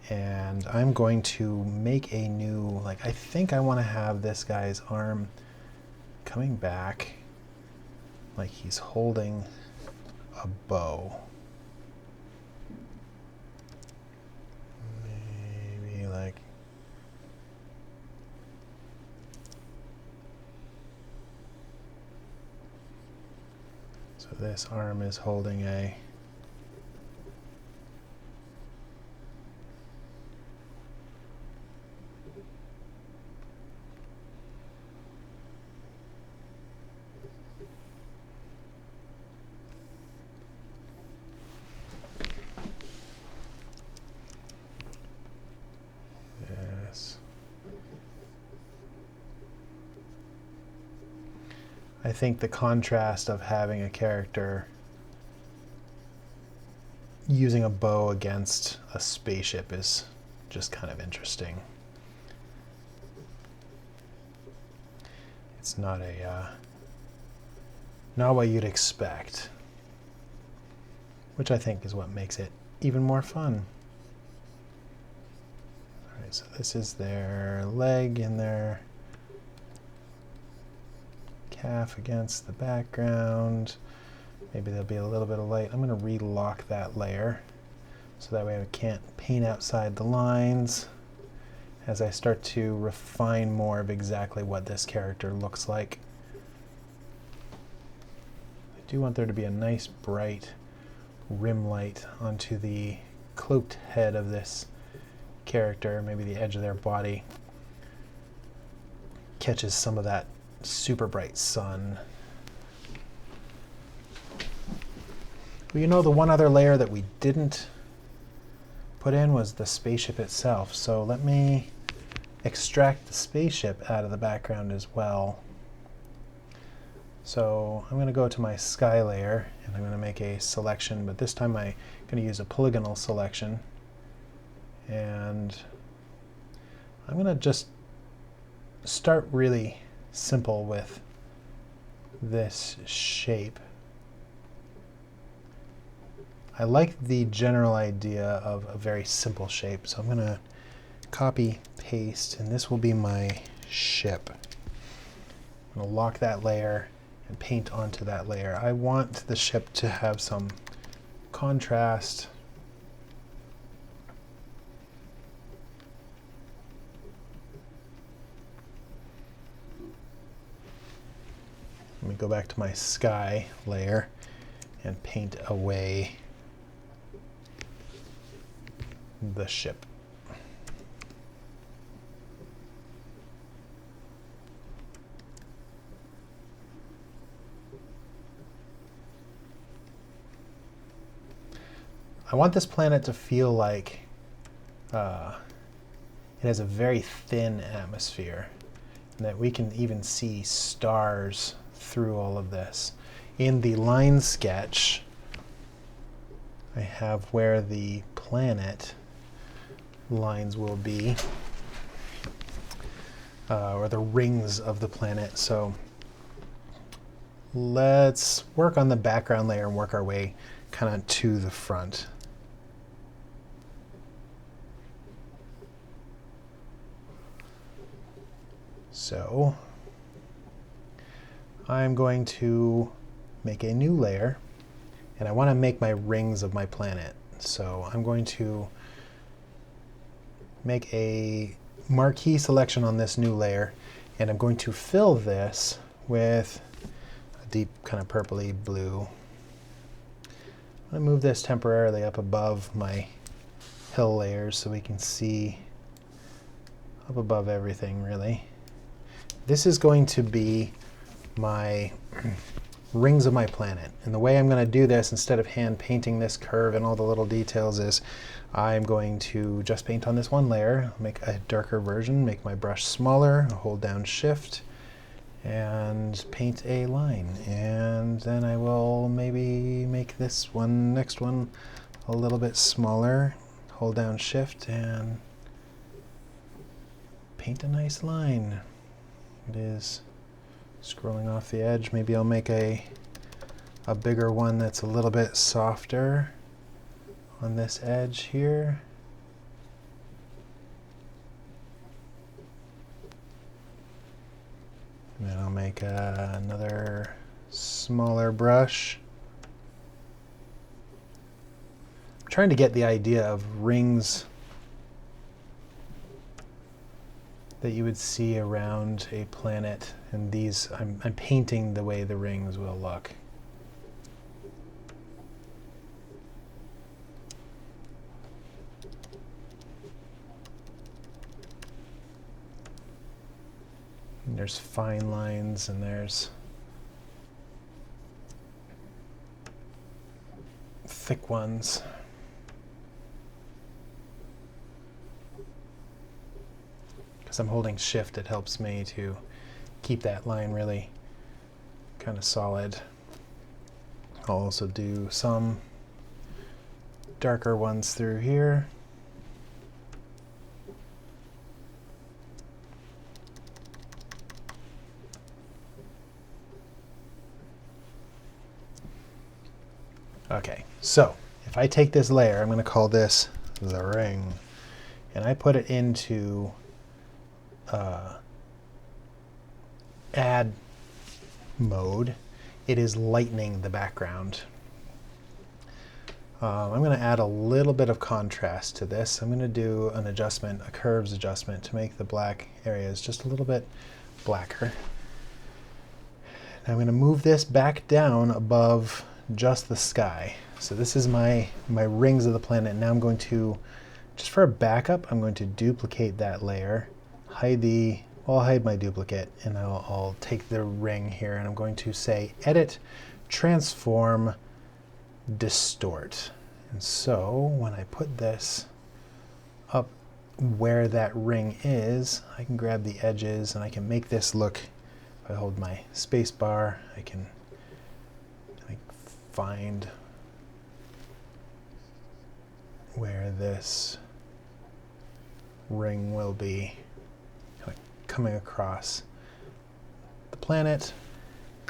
and I'm going to make a new, like, I think I want to have this guy's arm coming back like he's holding a bow. Maybe like, so this arm is holding a I think the contrast of having a character using a bow against a spaceship is just kind of interesting. It's not not what you'd expect, which I think is what makes it even more fun. All right, so this is their leg and their calf against the background. Maybe there'll be a little bit of light. I'm going to relock that layer so that way I can't paint outside the lines as I start to refine more of exactly what this character looks like. I do want there to be a nice bright rim light onto the cloaked head of this character. Maybe the edge of their body catches some of that super bright sun. Well, you know, the one other layer that we didn't put in was the spaceship itself. So let me extract the spaceship out of the background as well. So I'm going to go to my sky layer and I'm going to make a selection, but this time I'm going to use a polygonal selection. And I'm going to just start really simple with this shape. I like the general idea of a very simple shape, so I'm going to copy, paste, and this will be my ship. I'm going to lock that layer and paint onto that layer. I want the ship to have some contrast. Let me go back to my sky layer and paint away the ship. I want this planet to feel like it has a very thin atmosphere, and that we can even see stars through all of this. In the line sketch, I have where the planet lines will be, or the rings of the planet. So let's work on the background layer and work our way kind of to the front. So I'm going to make a new layer, and I want to make my rings of my planet. So I'm going to make a marquee selection on this new layer, and I'm going to fill this with a deep kind of purpley blue. I'm going to move this temporarily up above my hill layers so we can see up above everything, really. This is going to be my rings of my planet. And the way I'm going to do this, instead of hand painting this curve and all the little details, is I'm going to just paint on this one layer, make a darker version, make my brush smaller, hold down Shift, and paint a line. And then I will maybe make this one, next one, a little bit smaller, hold down Shift, and paint a nice line. It is scrolling off the edge. Maybe I'll make a bigger one that's a little bit softer on this edge here. And then I'll make another smaller brush. I'm trying to get the idea of rings that you would see around a planet, and these, I'm painting the way the rings will look. And there's fine lines and there's thick ones. Because I'm holding Shift, it helps me to keep that line really kind of solid. I'll also do some darker ones through here. Okay, so if I take this layer, I'm going to call this the ring, and I put it into add mode, it is lightening the background. I'm going to add a little bit of contrast to this. I'm going to do an adjustment, a curves adjustment, to make the black areas just a little bit blacker. Now I'm going to move this back down above just the sky. So this is my rings of the planet. Now I'm going to, just for a backup, I'm going to duplicate that layer, I'll hide my duplicate, and I'll take the ring here, and I'm going to say Edit, Transform, Distort. And so when I put this up where that ring is, I can grab the edges and I can make this look If I hold my space bar, I can like find where this ring will be kind of coming across the planet.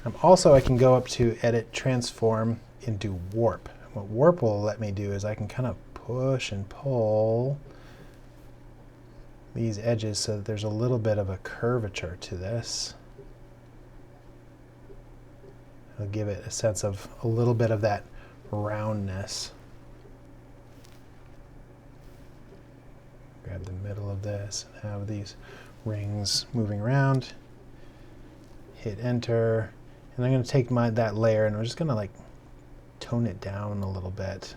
I can go up to Edit, Transform into Warp. What Warp will let me do is I can kind of push and pull these edges so that there's a little bit of a curvature to this. It'll give it a sense of a little bit of that roundness. Grab the middle of this and have these rings moving around. Hit Enter. And I'm going to take that layer and I'm just going to like tone it down a little bit.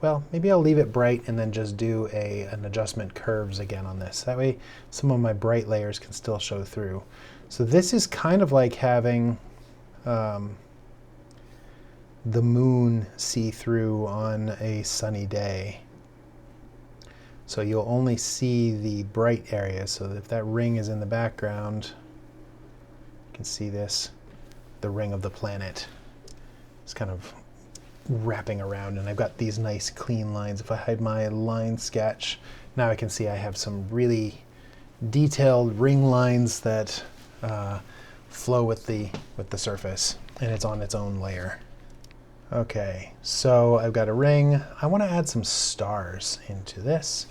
Well, maybe I'll leave it bright and then just do an adjustment curves again on this. That way some of my bright layers can still show through. So this is kind of like having the moon see through on a sunny day. So you'll only see the bright areas. So if that ring is in the background, you can see this, the ring of the planet. It's kind of wrapping around, and I've got these nice clean lines. If I hide my line sketch, now I can see I have some really detailed ring lines that flow with the surface, and it's on its own layer. Okay, so I've got a ring. I want to add some stars into this.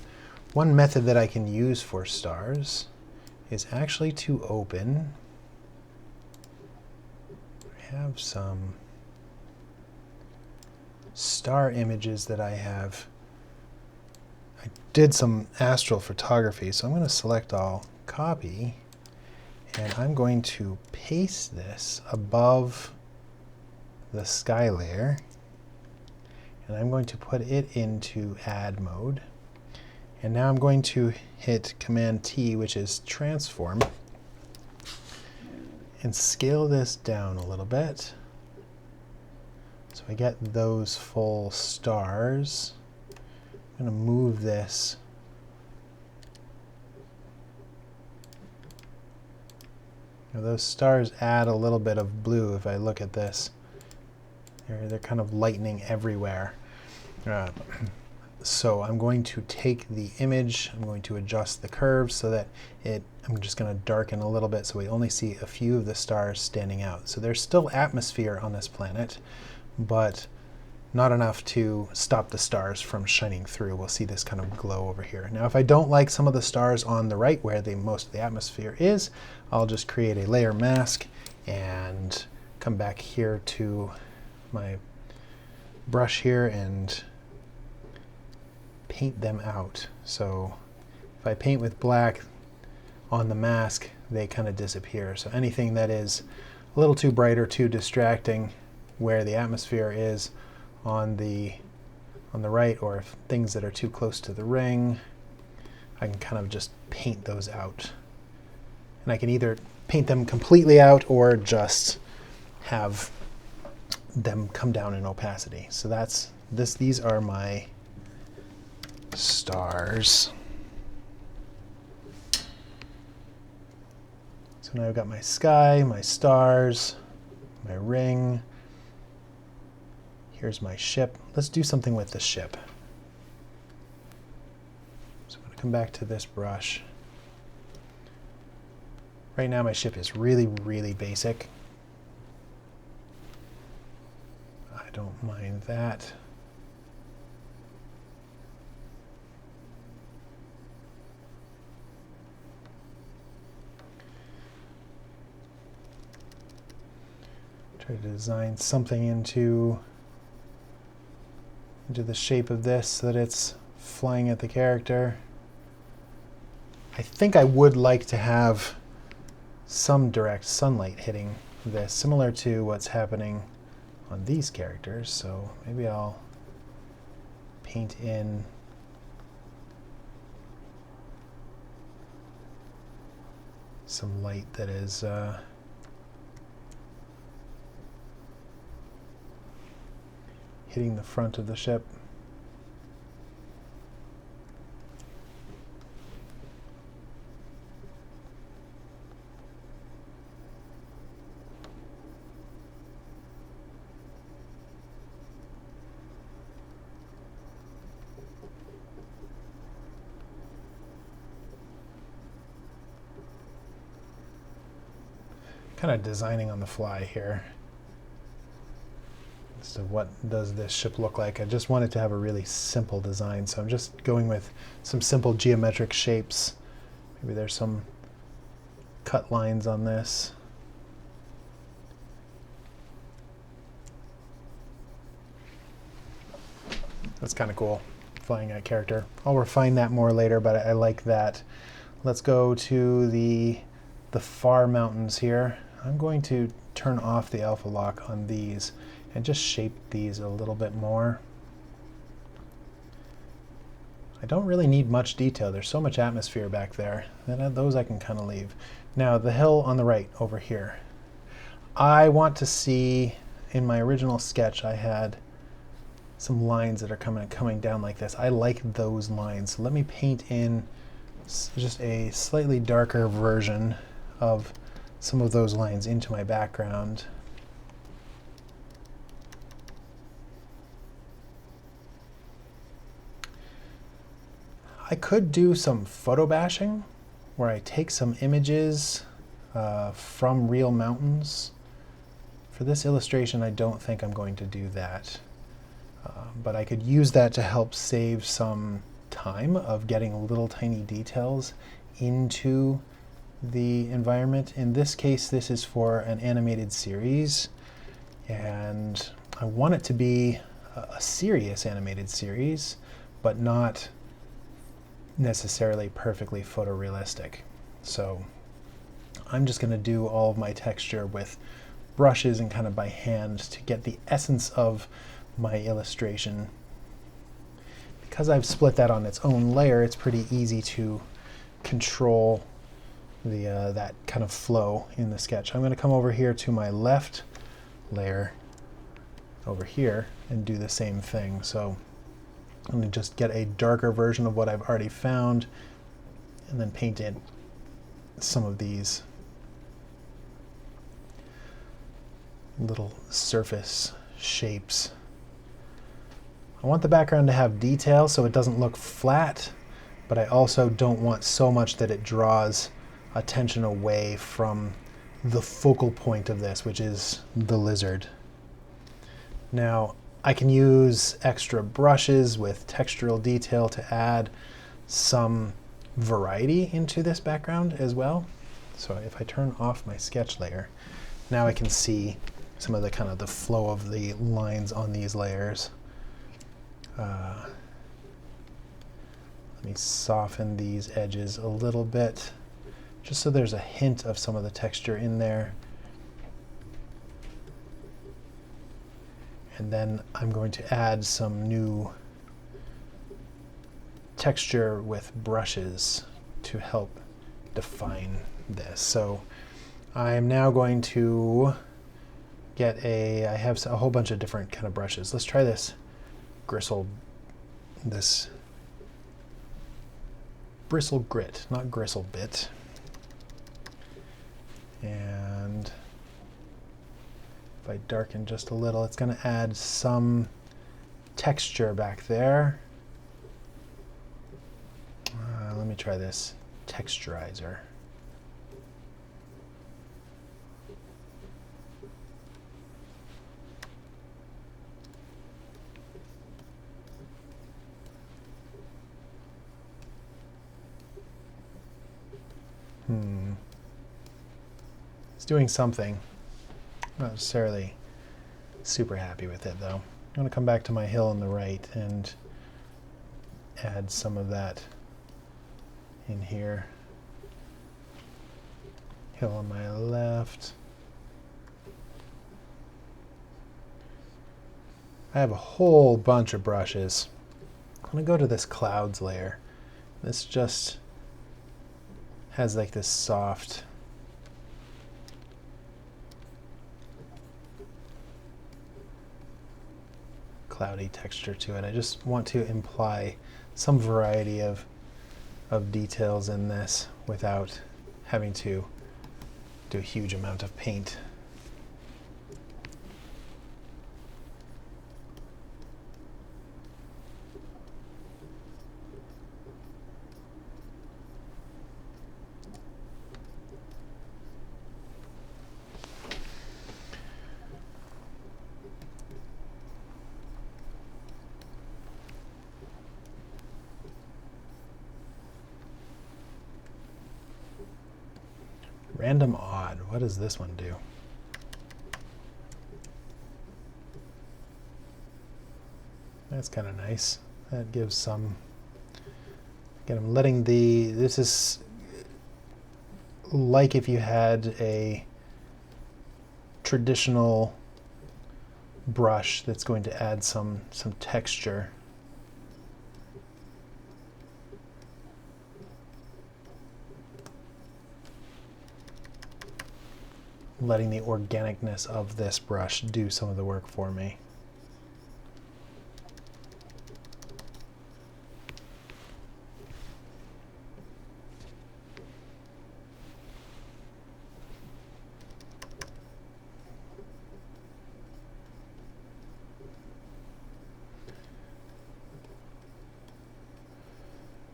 One method that I can use for stars is actually to open. I have some star images that I have. I did some astral photography, so I'm going to select all, copy, and I'm going to paste this above the sky layer, and I'm going to put it into add mode. And now I'm going to hit Command T, which is transform, and scale this down a little bit so I get those full stars. I'm going to move this now. Those stars add a little bit of blue. If I look at this, they're kind of lightning everywhere. So I'm going to take the image, I'm going to adjust the curves so that I'm just going to darken a little bit so we only see a few of the stars standing out. So there's still atmosphere on this planet, but not enough to stop the stars from shining through. We'll see this kind of glow over here. Now if I don't like some of the stars on the right where most of the atmosphere is, I'll just create a layer mask and come back here to my brush here and paint them out. So if I paint with black on the mask, they kind of disappear. So anything that is a little too bright or too distracting where the atmosphere is on the right, or if things that are too close to the ring, I can kind of just paint those out. And I can either paint them completely out or just have them come down in opacity. So that's this. These are my stars. So now I've got my sky, my stars, my ring. Here's my ship. Let's do something with the ship. So I'm going to come back to this brush. Right now my ship is really, really basic. I don't mind that. Try to design something into the shape of this so that it's flying at the character. I think I would like to have some direct sunlight hitting this, similar to what's happening on these characters. So maybe I'll paint in some light that is hitting the front of the ship. kind of designing on the fly here. So what does this ship look like? I just wanted to have a really simple design, so I'm just going with some simple geometric shapes. Maybe there's some cut lines on this. That's kind of cool, flying at character. I'll refine that more later, but I like that. Let's go to the far mountains here. I'm going to turn off the alpha lock on these and just shape these a little bit more. I don't really need much detail. There's so much atmosphere back there. Those I can kind of leave. Now the hill on the right over here. I want to see, in my original sketch I had some lines that are coming down like this. I like those lines. So let me paint in just a slightly darker version of some of those lines into my background. I could do some photo bashing where I take some images from real mountains. For this illustration, I don't think I'm going to do that. But I could use that to help save some time of getting little tiny details into the environment. In this case, this is for an animated series, and I want it to be a serious animated series, but not necessarily perfectly photorealistic. So I'm just going to do all of my texture with brushes and kind of by hand to get the essence of my illustration. Because I've split that on its own layer, it's pretty easy to control that kind of flow in the sketch. I'm going to come over here to my left layer over here and do the same thing. So I'm going to just get a darker version of what I've already found and then paint in some of these little surface shapes. I want the background to have detail so it doesn't look flat, but I also don't want so much that it draws attention away from the focal point of this, which is the lizard. Now, I can use extra brushes with textural detail to add some variety into this background as well. So if I turn off my sketch layer, now I can see some of the kind of the flow of the lines on these layers. Let me soften these edges a little bit, just so there's a hint of some of the texture in there. And then I'm going to add some new texture with brushes to help define this. So I'm now going to get I have a whole bunch of different kind of brushes. Let's try this bristle grit, not gristle bit. And if I darken just a little, it's going to add some texture back there. Let me try this texturizer. It's doing something. Not necessarily super happy with it though. I'm going to come back to my hill on the right and add some of that in here. Hill on my left. I have a whole bunch of brushes. I'm going to go to this clouds layer. This just has like this soft cloudy texture to it. I just want to imply some variety of details in this without having to do a huge amount of paint. Random odd. What does this one do? That's kind of nice. That gives some, again, I'm letting this is like if you had a traditional brush that's going to add some texture. Letting the organicness of this brush do some of the work for me.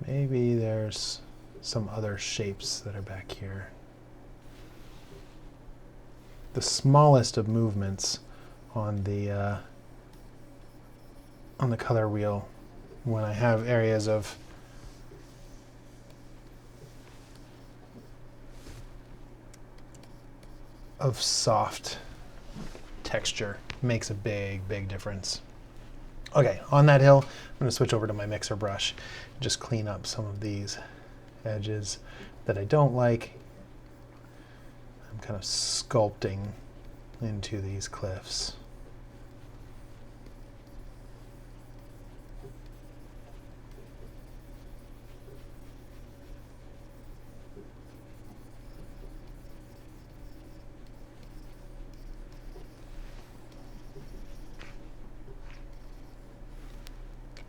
Maybe there's some other shapes that are back here. The smallest of movements on the color wheel when I have areas of soft texture makes a big difference. Okay, on that hill, I'm going to switch over to my mixer brush, just clean up some of these edges that I don't like. I'm kind of sculpting into these cliffs.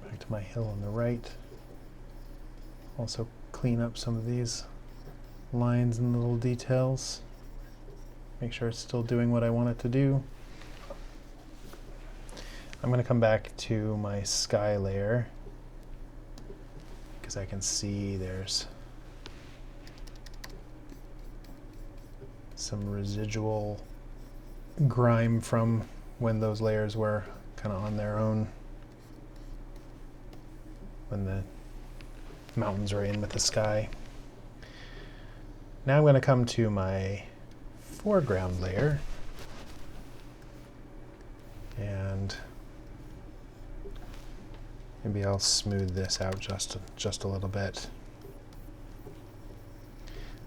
Back to my hill on the right. Also clean up some of these lines and little details. Make sure it's still doing what I want it to do. I'm going to come back to my sky layer because I can see there's some residual grime from when those layers were kind of on their own, when the mountains are in with the sky. Now I'm going to come to my foreground layer and maybe I'll smooth this out just a little bit.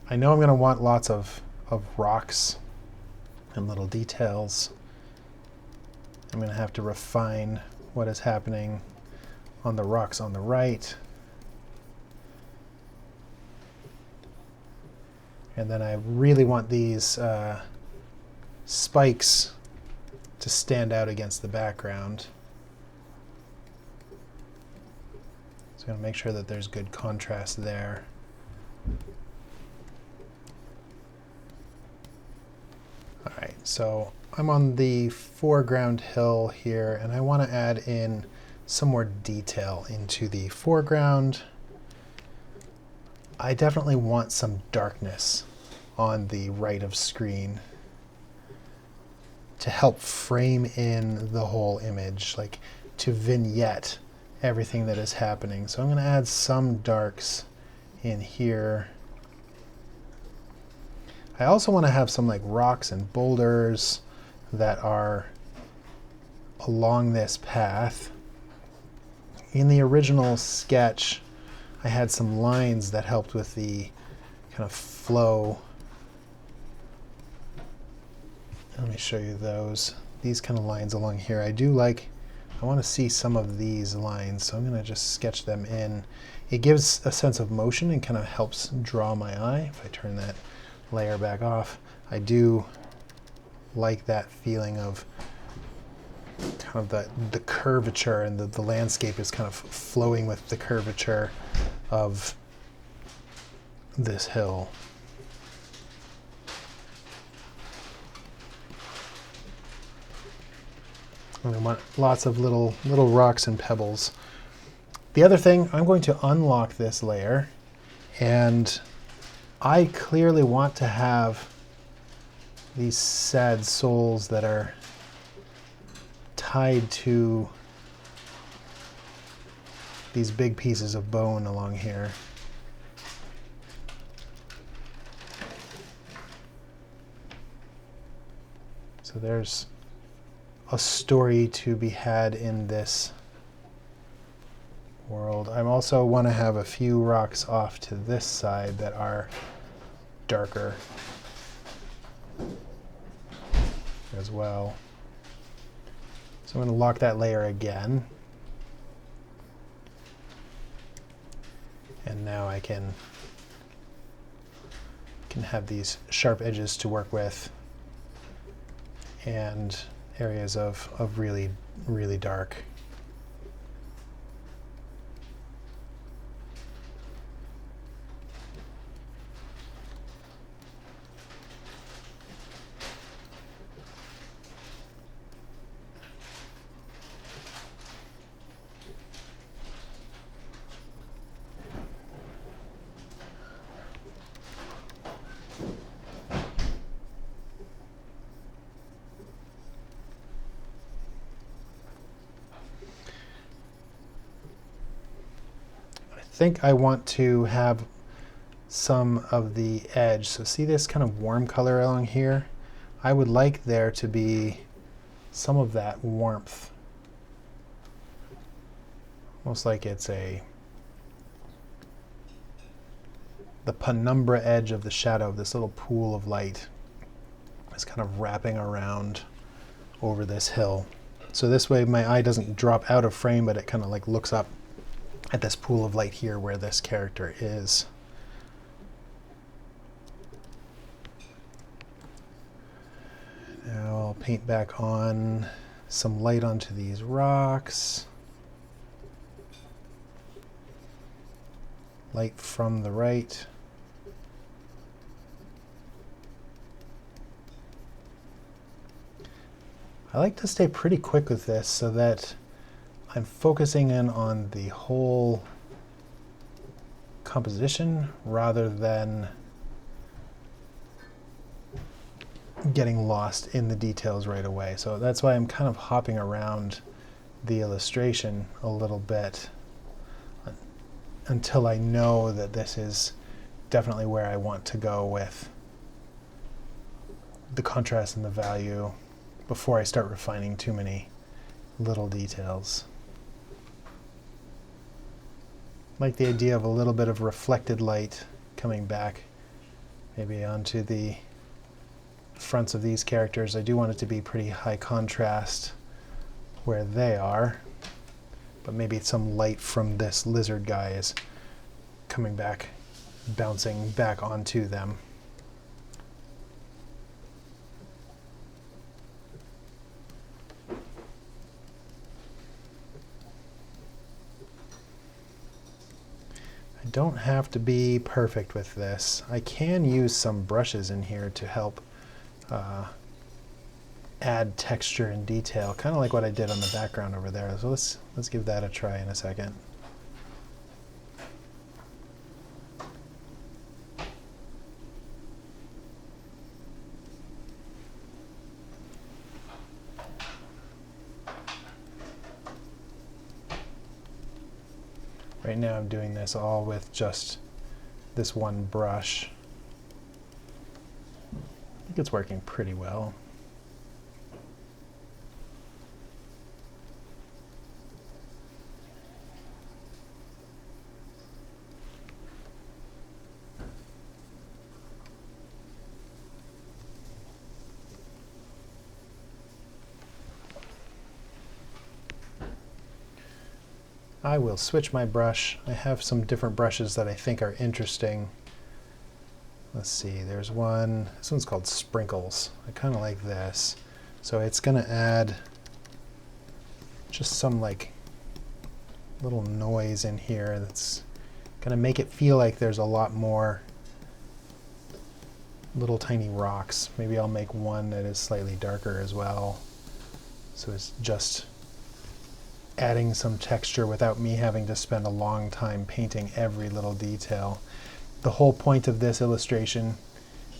I know I'm going to want lots of rocks and little details. I'm going to have to refine what is happening on the rocks on the right. And then I really want these spikes to stand out against the background. So I'm going to make sure that there's good contrast there. All right, so I'm on the foreground hill here, and I want to add in some more detail into the foreground. I definitely want some darkness on the right of screen to help frame in the whole image, like to vignette everything that is happening. So I'm going to add some darks in here. I also want to have some like rocks and boulders that are along this path. In the original sketch, I had some lines that helped with the kind of flow. Let me show you those. These kind of lines along here. I want to see some of these lines, so I'm going to just sketch them in. It gives a sense of motion and kind of helps draw my eye. If I turn that layer back off, I do like that feeling of kind of the curvature, and the landscape is kind of flowing with the curvature of this hill. And I want lots of little rocks and pebbles. The other thing, I'm going to unlock this layer, and I clearly want to have these sad souls that are tied to these big pieces of bone along here. So there's a story to be had in this world. I also want to have a few rocks off to this side that are darker as well. So I'm going to lock that layer again. And now I can have these sharp edges to work with and areas of really, really dark. I think I want to have some of the edge. So see this kind of warm color along here? I would like there to be some of that warmth. Almost like it's the penumbra edge of the shadow of this little pool of light is kind of wrapping around over this hill. So this way my eye doesn't drop out of frame, but it kind of like looks up at this pool of light here where this character is. Now I'll paint back on some light onto these rocks. Light from the right. I like to stay pretty quick with this so that I'm focusing in on the whole composition rather than getting lost in the details right away. So that's why I'm kind of hopping around the illustration a little bit until I know that this is definitely where I want to go with the contrast and the value before I start refining too many little details. Like the idea of a little bit of reflected light coming back maybe onto the fronts of these characters. I do want it to be pretty high contrast where they are, but maybe some light from this lizard guy is coming back, bouncing back onto them. I don't have to be perfect with this. I can use some brushes in here to help add texture and detail, kind of like what I did on the background over there. So let's give that a try in a second. Right now I'm doing this all with just this one brush. I think it's working pretty well. I will switch my brush. I have some different brushes that I think are interesting. Let's see, there's one, this one's called Sprinkles. I kind of like this. So it's going to add just some like little noise in here that's going to make it feel like there's a lot more little tiny rocks. Maybe I'll make one that is slightly darker as well. So it's just adding some texture without me having to spend a long time painting every little detail. The whole point of this illustration,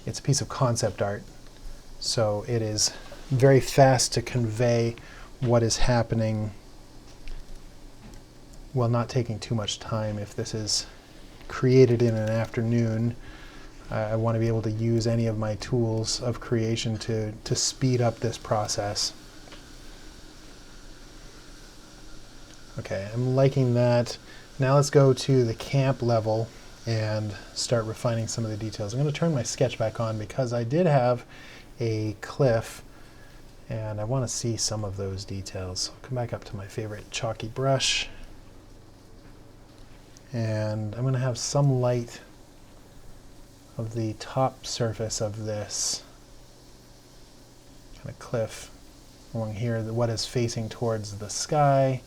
it's a piece of concept art, so it is very fast to convey what is happening while not taking too much time. If this is created in an afternoon, I want to be able to use any of my tools of creation to speed up this process. Okay, I'm liking that. Now let's go to the camp level and start refining some of the details. I'm going to turn my sketch back on because I did have a cliff and I want to see some of those details. I'll come back up to my favorite chalky brush and I'm going to have some light of the top surface of this kind of cliff along here, what is facing towards the sky.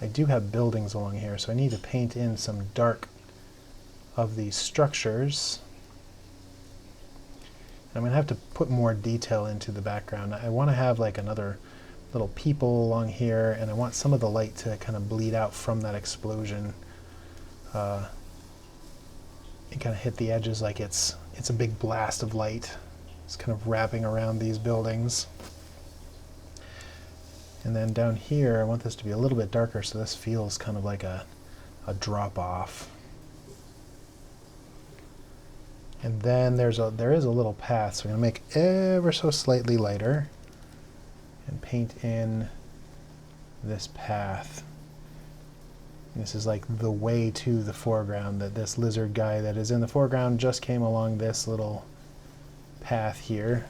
I do have buildings along here, so I need to paint in some dark of these structures. I'm going to have to put more detail into the background. I want to have like another little people along here, and I want some of the light to kind of bleed out from that explosion and kind of hit the edges like it's a big blast of light. It's kind of wrapping around these buildings. And then down here, I want this to be a little bit darker, so this feels kind of like a drop off. And then there is a little path, so I'm going to make ever so slightly lighter and paint in this path. And this is like the way to the foreground, that this lizard guy that is in the foreground just came along this little path here.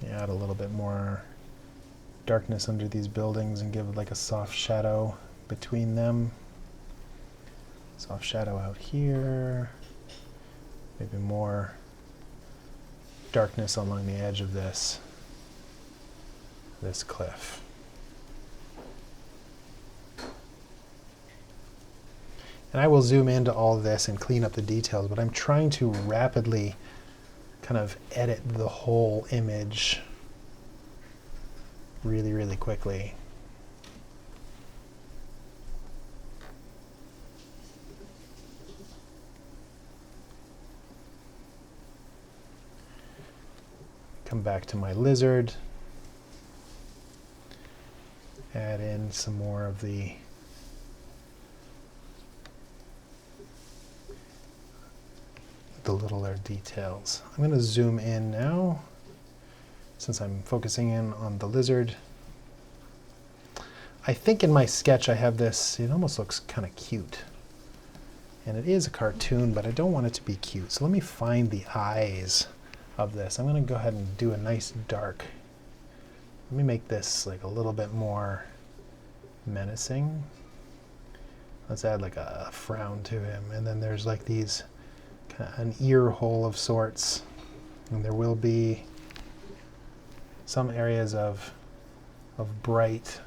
Add a little bit more darkness under these buildings and give it like a soft shadow between them. Soft shadow out here. Maybe more darkness along the edge of this cliff. And I will zoom into all of this and clean up the details, but I'm trying to rapidly kind of edit the whole image really, really quickly. Come back to my lizard, add in some more of the littler details. I'm going to zoom in now since I'm focusing in on the lizard. I think in my sketch I have this, it almost looks kind of cute. And it is a cartoon, but I don't want it to be cute. So let me find the eyes of this. I'm going to go ahead and do a nice dark. Let me make this like a little bit more menacing. Let's add like a frown to him. And then there's like these an ear hole of sorts, and there will be some areas of bright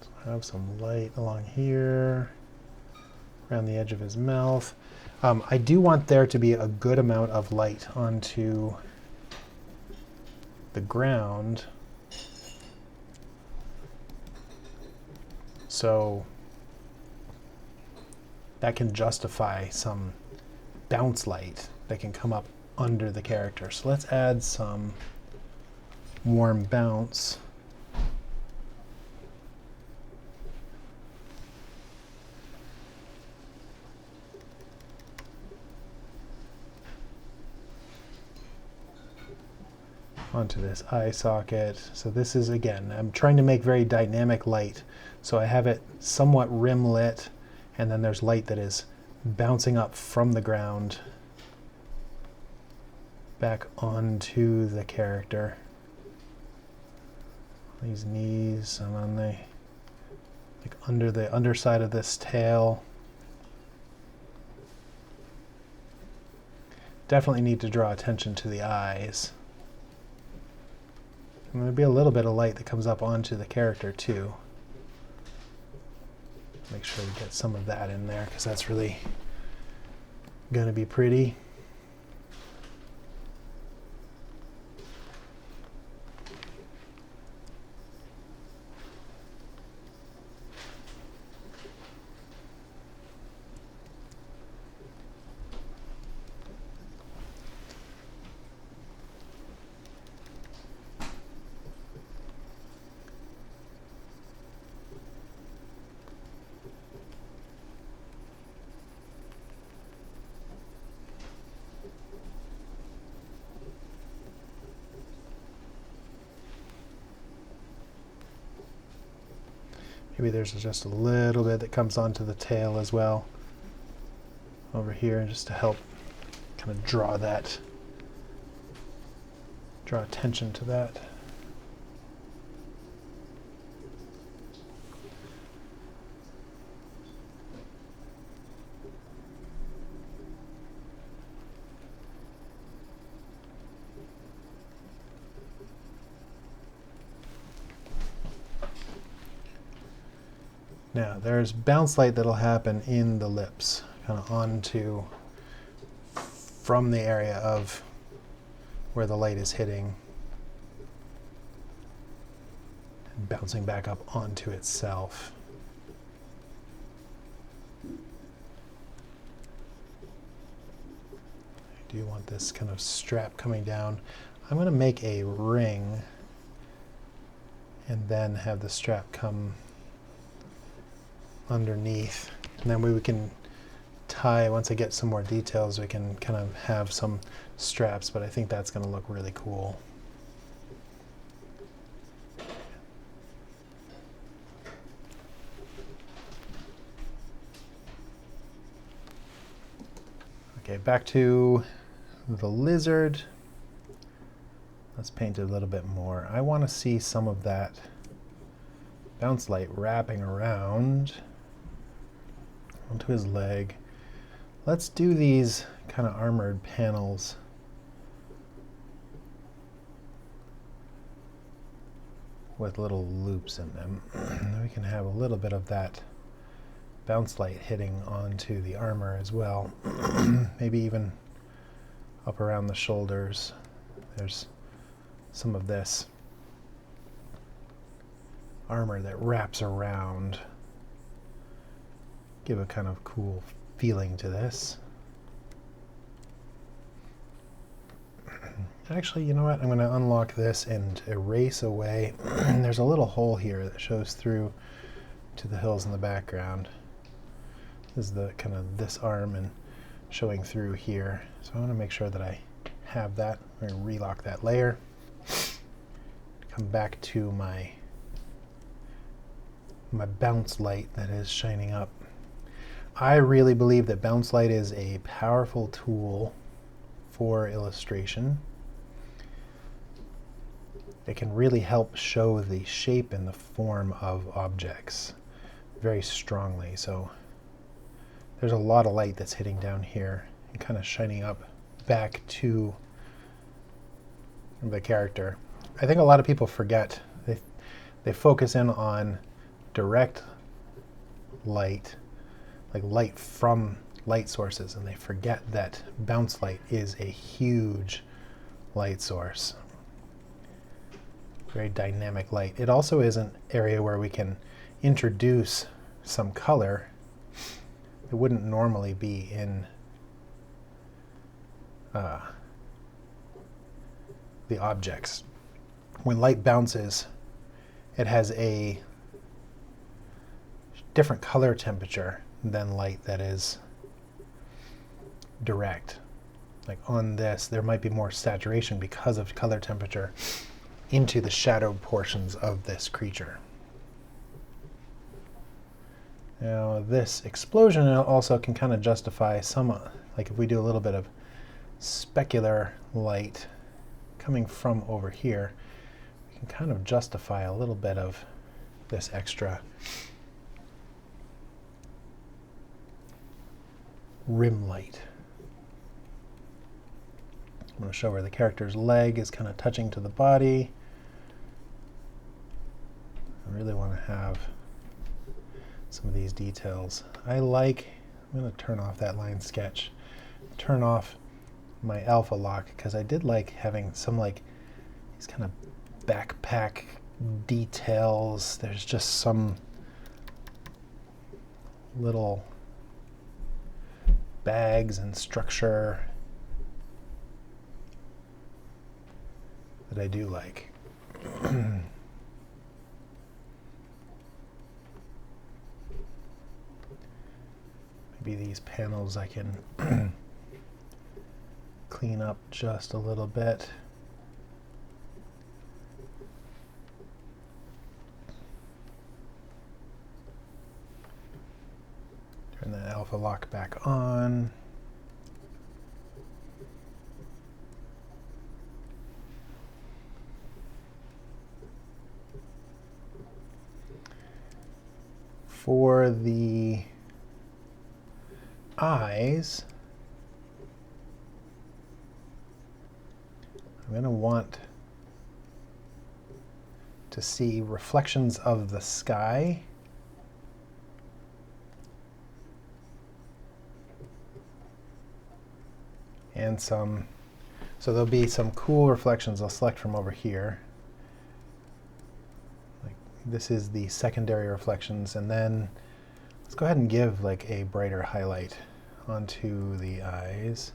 so I have some light along here around the edge of his mouth. I do want there to be a good amount of light onto the ground, so that can justify some bounce light that can come up under the character. So let's add some warm bounce. Onto this eye socket. So this is, again, I'm trying to make very dynamic light. So I have it somewhat rim lit, and then there's light that is bouncing up from the ground back onto the character. These knees and on the, like under the underside of this tail. Definitely need to draw attention to the eyes. And there'll be a little bit of light that comes up onto the character too. Make sure we get some of that in there because that's really going to be pretty. Maybe there's just a little bit that comes onto the tail as well over here, just to help kind of draw attention to that. Now, there's bounce light that'll happen in the lips, kind of onto, from the area of where the light is hitting, and bouncing back up onto itself. I do want this kind of strap coming down. I'm going to make a ring and then have the strap come underneath, and then we can tie, once I get some more details, we can kind of have some straps, but I think that's going to look really cool. Okay, back to the lizard. Let's paint it a little bit more. I want to see some of that bounce light wrapping around onto his leg. Let's do these kind of armored panels with little loops in them. We can have a little bit of that bounce light hitting onto the armor as well. Maybe even up around the shoulders. There's some of this armor that wraps around. Give a kind of cool feeling to this. Actually, you know what? I'm going to unlock this and erase away. There's a little hole here that shows through to the hills in the background. This is the kind of this arm and showing through here. So I want to make sure that I have that. I'm going to relock that layer. Come back to my bounce light that is shining up. I really believe that bounce light is a powerful tool for illustration. It can really help show the shape and the form of objects very strongly. So there's a lot of light that's hitting down here and kind of shining up back to the character. I think a lot of people forget. They focus in on direct light, like light from light sources, and they forget that bounce light is a huge light source. Very dynamic light. It also is an area where we can introduce some color that wouldn't normally be in the objects. When light bounces, it has a different color temperature than light that is direct. Like on this, there might be more saturation because of color temperature into the shadowed portions of this creature. Now this explosion also can kind of justify some, like if we do a little bit of specular light coming from over here, we can kind of justify a little bit of this extra rim light. I'm going to show where the character's leg is kind of touching to the body. I really want to have some of these details. I'm going to turn off that line sketch, turn off my alpha lock, because I did like having some like these kind of backpack details. There's just some little bags and structure that I do like. Maybe these panels I can clean up just a little bit. alpha lock back on. For the eyes, I'm going to want to see reflections of the sky. And so there'll be some cool reflections I'll select from over here. Like this is the secondary reflections, and then let's go ahead and give like a brighter highlight onto the eyes,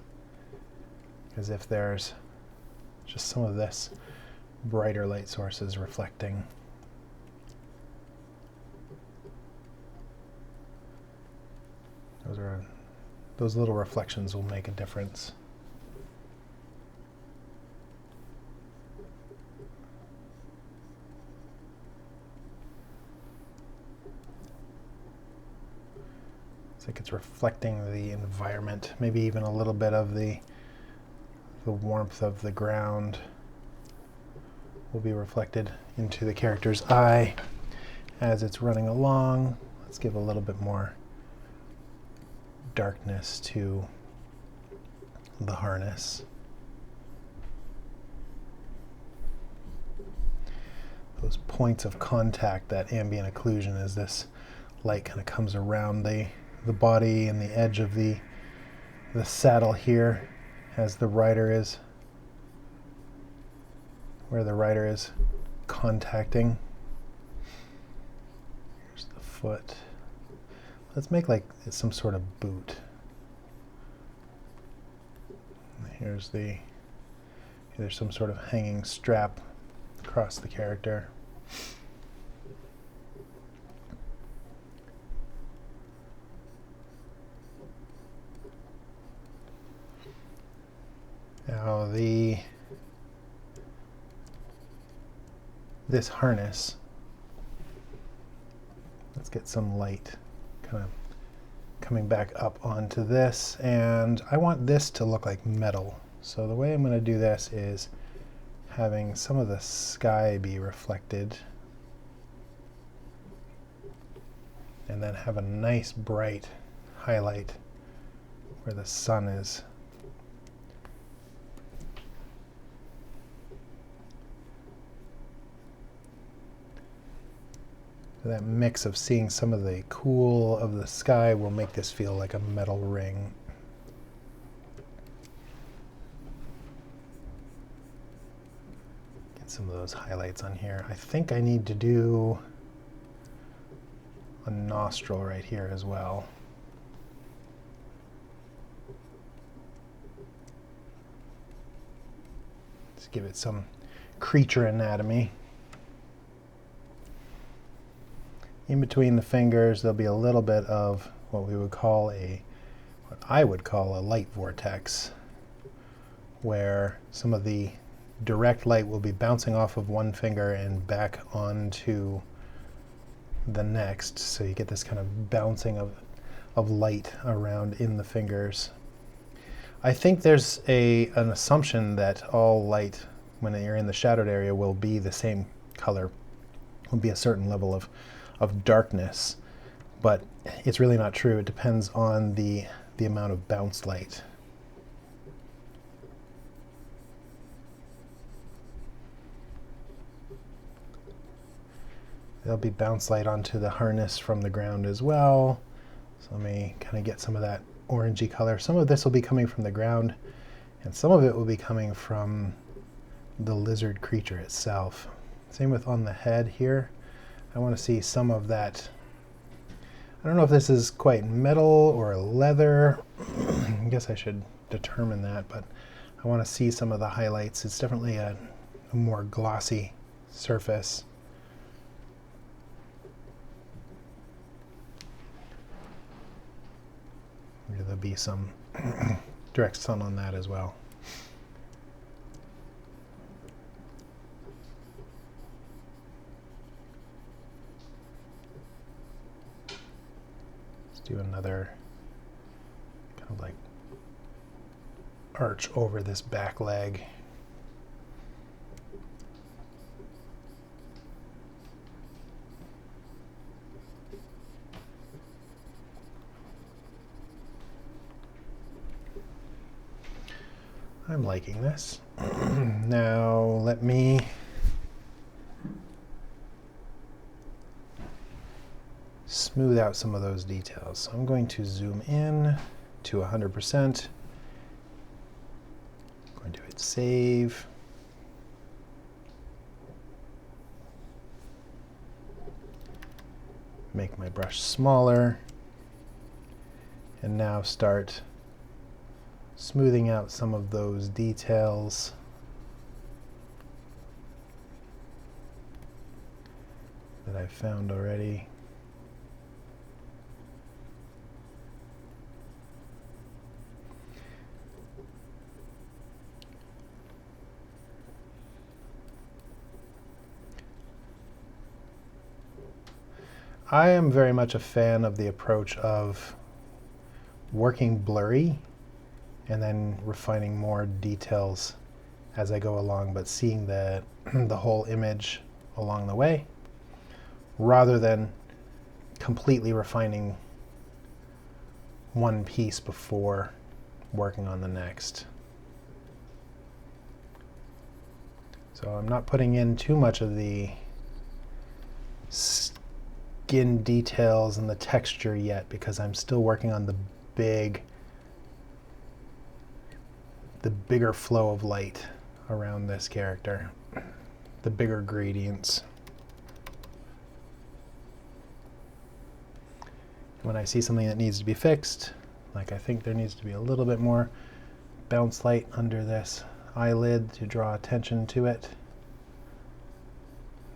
as if there's just some of this brighter light sources reflecting. Those little reflections will make a difference. It's like it's reflecting the environment, maybe even a little bit of the warmth of the ground will be reflected into the character's eye as it's running along. Let's give a little bit more darkness to the harness. Those points of contact, that ambient occlusion, as this light kind of comes around the body and the edge of the saddle here, as the rider is, where the rider is contacting. Here's the foot. Let's make like some sort of boot. There's some sort of hanging strap across the character. Now this harness, let's get some light kind of coming back up onto this, and I want this to look like metal. So the way I'm going to do this is having some of the sky be reflected, and then have a nice bright highlight where the sun is. That mix of seeing some of the cool of the sky will make this feel like a metal ring. Get some of those highlights on here. I think I need to do a nostril right here as well. Let's give it some creature anatomy. In between the fingers, there'll be a little bit of what I would call a light vortex, where some of the direct light will be bouncing off of one finger and back onto the next. So you get this kind of bouncing of light around in the fingers. I think there's an assumption that all light, when you're in the shadowed area, will be the same color, will be a certain level of darkness, but it's really not true. It depends on the amount of bounce light. There'll be bounce light onto the harness from the ground as well. So let me kind of get some of that orangey color. Some of this will be coming from the ground, and some of it will be coming from the lizard creature itself. Same with on the head here. I want to see some of that. I don't know if this is quite metal or leather. I guess I should determine that, but I want to see some of the highlights. It's definitely a more glossy surface. Maybe there'll be some direct sun on that as well. Do another like arch over this back leg. I'm liking this. Now let me smooth out some of those details. So I'm going to zoom in to 100%. I'm going to hit save. Make my brush smaller. And now start smoothing out some of those details. That I found already. I am very much a fan of the approach of working blurry and then refining more details as I go along, but seeing the whole image along the way, rather than completely refining one piece before working on the next. So I'm not putting in too much of the skin details and the texture yet, because I'm still working on the bigger flow of light around this character, the bigger gradients. When I see something that needs to be fixed, like I think there needs to be a little bit more bounce light under this eyelid to draw attention to it.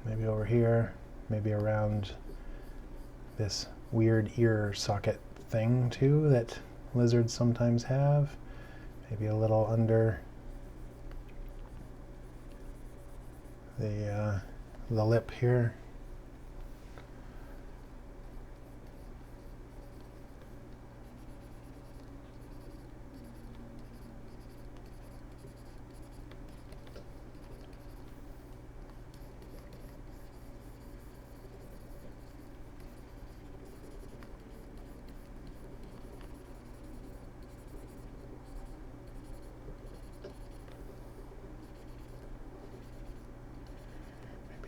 Maybe over here, maybe around this weird ear socket thing too that lizards sometimes have. Maybe a little under the lip here.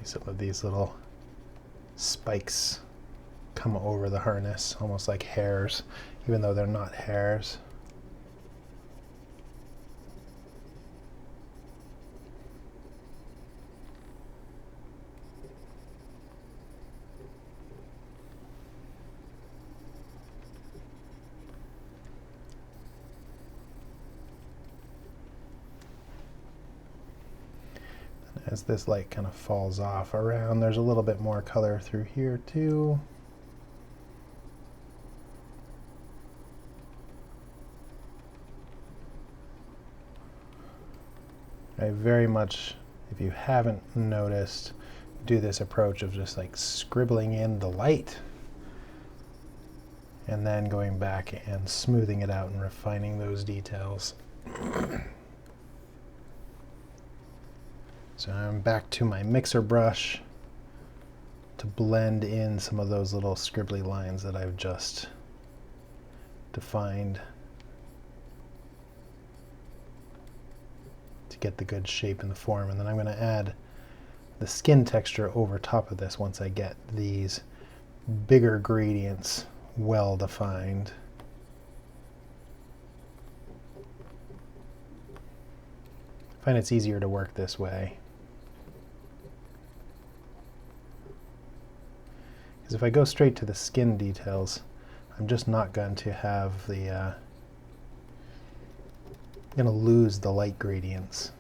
Some of these little spikes come over the harness, almost like hairs, even though they're not hairs. As this light kind of falls off around, there's a little bit more color through here too. I very much, if you haven't noticed, do this approach of just like scribbling in the light and then going back and smoothing it out and refining those details. So I'm back to my mixer brush to blend in some of those little scribbly lines that I've just defined to get the good shape and the form. And then I'm going to add the skin texture over top of this once I get these bigger gradients well defined. I find it's easier to work this way. Because if I go straight to the skin details, I'm just not going to have the, I'm going to lose the light gradients.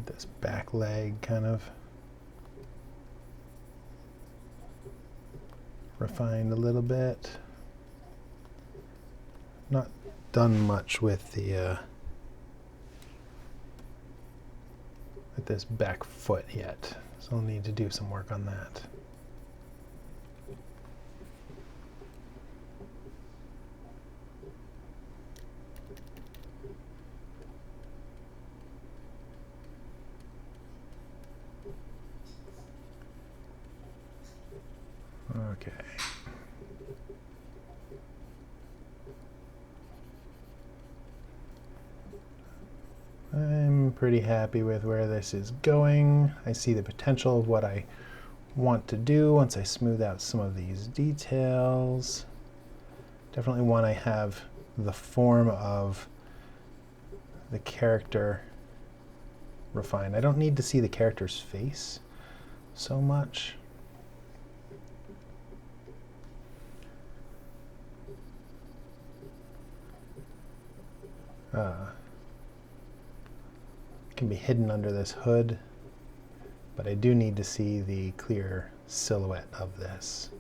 Get this back leg kind of refined a little bit. Not done much with the with this back foot yet, so I'll need to do some work on that. Okay. I'm pretty happy with where this is going. I see the potential of what I want to do once I smooth out some of these details. Definitely want to have the form of the character refined. I don't need to see the character's face so much. Can be hidden under this hood, but I do need to see the clear silhouette of this.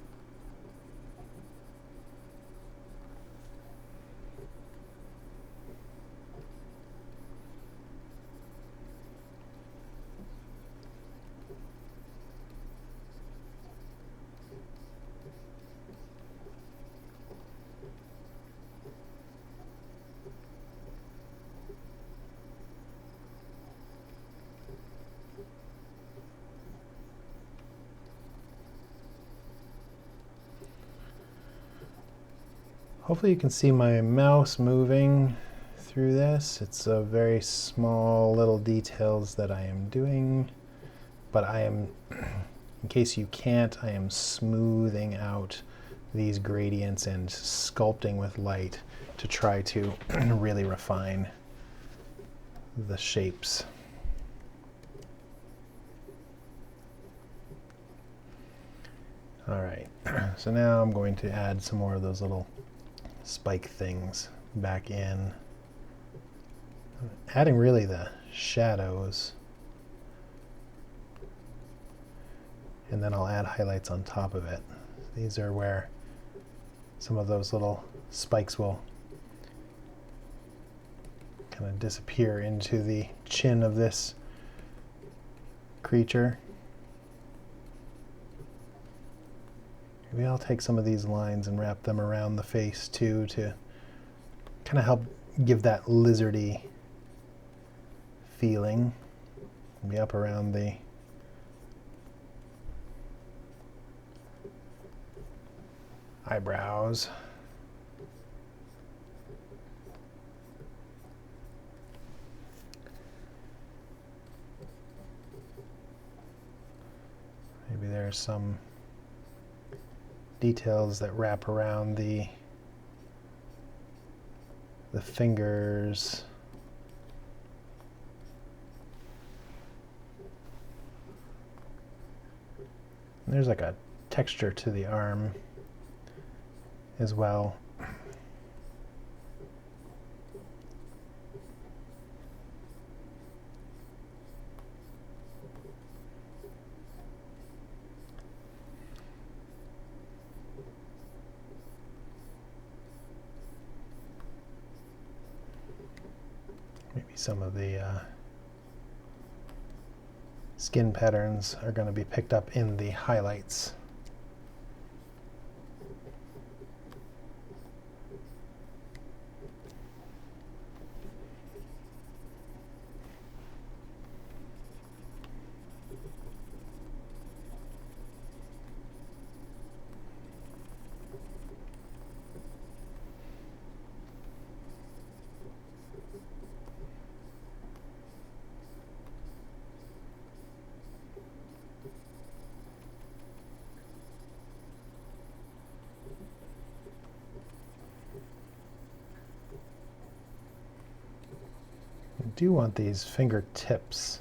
Hopefully you can see my mouse moving through this. It's a very small little details that I am doing, but I am, in case you can't, I am smoothing out these gradients and sculpting with light to try to really refine the shapes. All right, so now I'm going to add some more of those little spike things back in. Adding really the shadows. And then I'll add highlights on top of it. These are where some of those little spikes will kind of disappear into the chin of this creature. Maybe I'll take some of these lines and wrap them around the face too to kind of help give that lizardy feeling. Maybe up around the eyebrows. Maybe there's some details that wrap around the fingers. And there's like a texture to the arm as well. Maybe some of the skin patterns are going to be picked up in the highlights. I do want these fingertips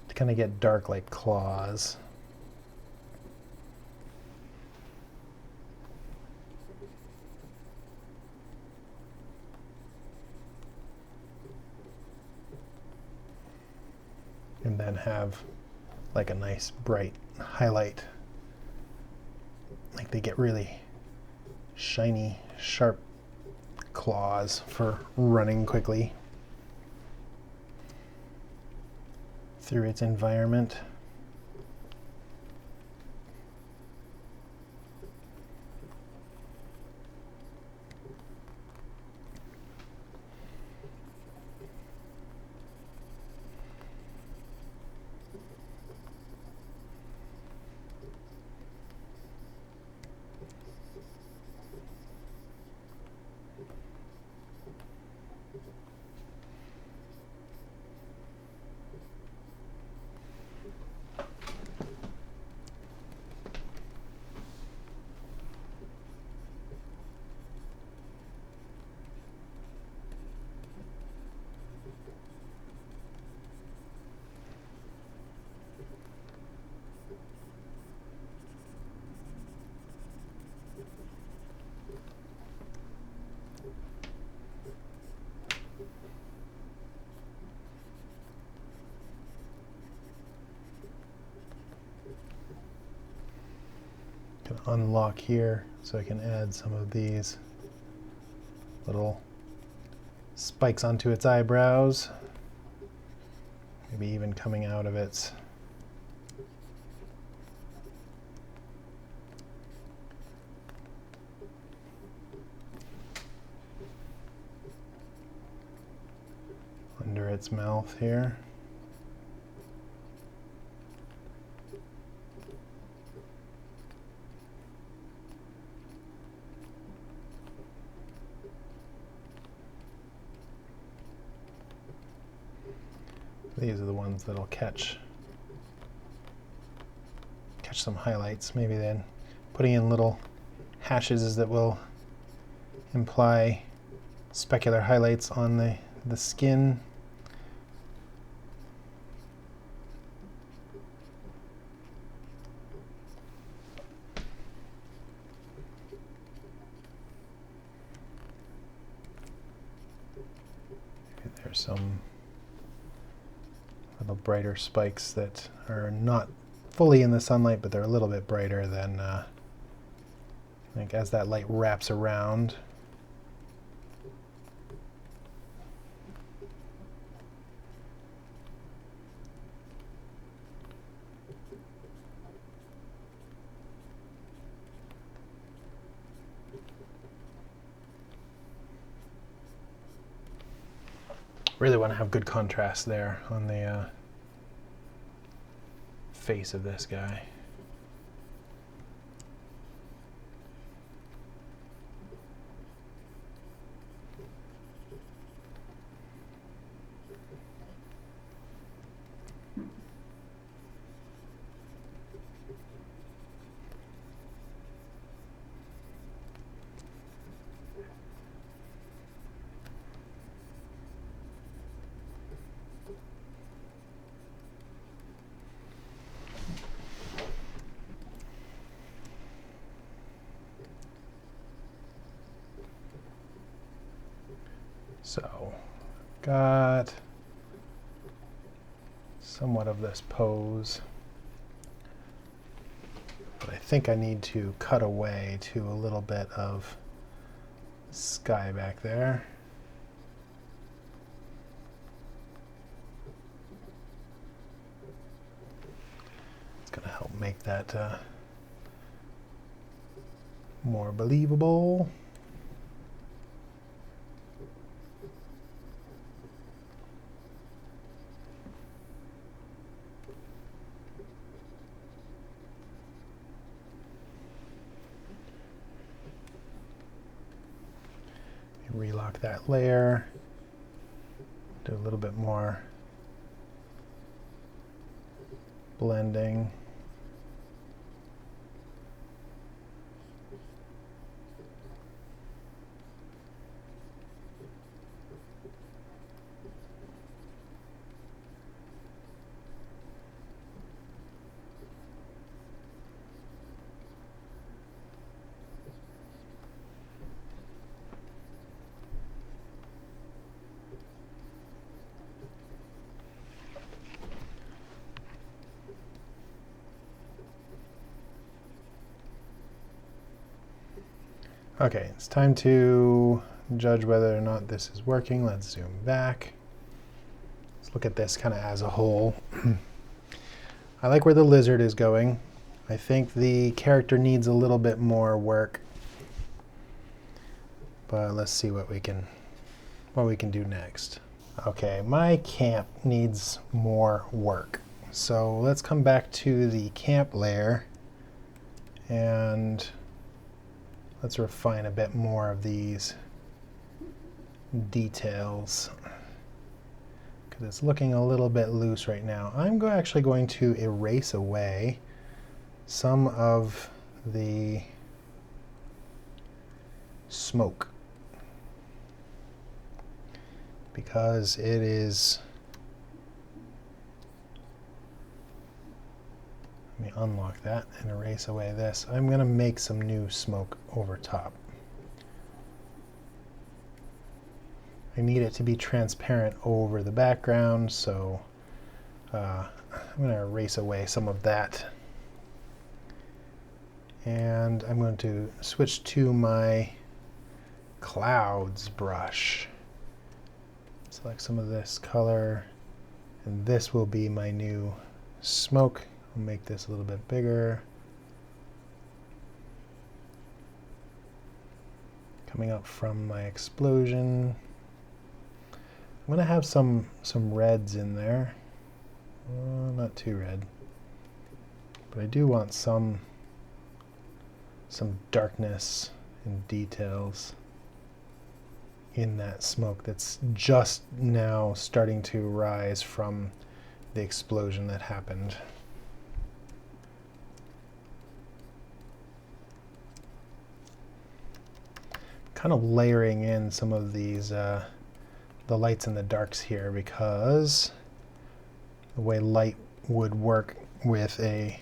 to kind of get dark like claws. and then have like a nice bright highlight. Like they get really shiny, sharp claws for running quickly through its environment. Can unlock here so I can add some of these little spikes onto its eyebrows, maybe even coming out of its under its mouth here. These are the ones that'll catch some highlights. Maybe then putting in little hashes that will imply specular highlights on the skin. There's some little brighter spikes that are not fully in the sunlight, but they're a little bit brighter than, I think, as that light wraps around. Really want to have good contrast there on the face of this guy. So, got somewhat of this pose, but I think I need to cut away to a little bit of sky back there. It's going to help make that more believable. Relock that layer, do a little bit more blending. Okay, it's time to judge whether or not this is working. Let's zoom back. Let's look at this kind of as a whole. I like where the lizard is going. I think the character needs a little bit more work. But let's see what we can do next. Okay, my camp needs more work. So let's come back to the camp layer and let's refine a bit more of these details because it's looking a little bit loose right now. I'm actually going to erase away some of the smoke because it is, let me unlock that and erase away this. I'm going to make some new smoke over top. I need it to be transparent over the background, so I'm going to erase away some of that. And I'm going to switch to my clouds brush. Select some of this color, and this will be my new smoke. I'll make this a little bit bigger. Coming up from my explosion. I'm going to have some reds in there. Not too red. But I do want some darkness and details in that smoke that's just now starting to rise from the explosion that happened. Kind of layering in some of these the lights and the darks here because the way light would work with a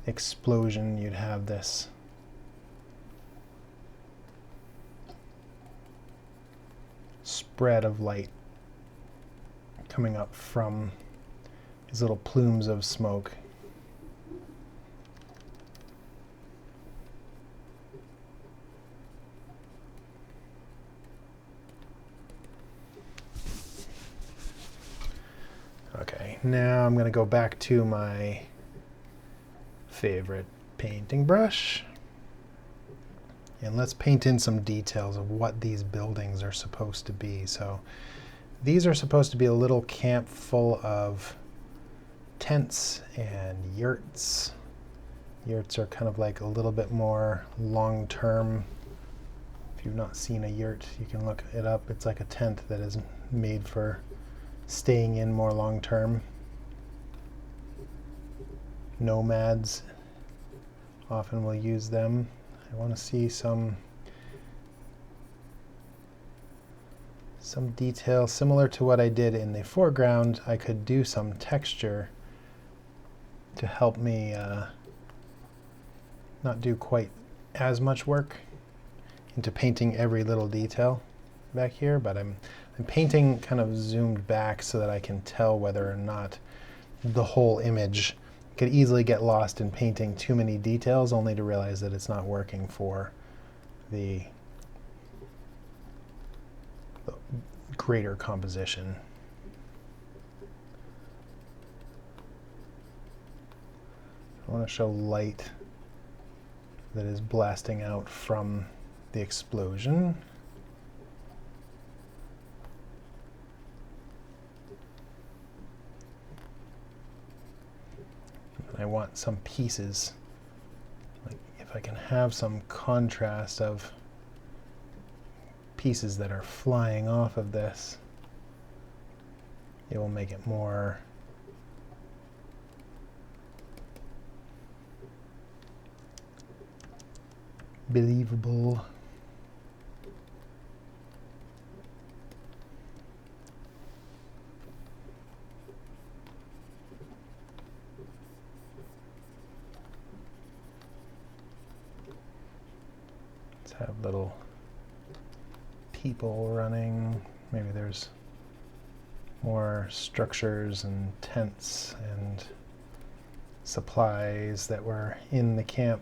explosion, you'd have this spread of light coming up from these little plumes of smoke. Okay, now I'm going to go back to my favorite painting brush. And let's paint in some details of what these buildings are supposed to be. So these are supposed to be a little camp full of tents and yurts. Yurts are kind of like a little bit more long-term. If you've not seen a yurt, you can look it up. It's like a tent that is made for staying in more long-term. Nomads often will use them. I want to see some detail similar to what I did in the foreground. I could do some texture to help me not do quite as much work into painting every little detail back here, but I'm painting kind of zoomed back so that I can tell whether or not the whole image could easily get lost in painting too many details only to realize that it's not working for the greater composition. I want to show light that is blasting out from the explosion. I want some pieces, like if I can have some contrast of pieces that are flying off of this, it will make it more believable. Have little people running. Maybe there's more structures and tents and supplies that were in the camp.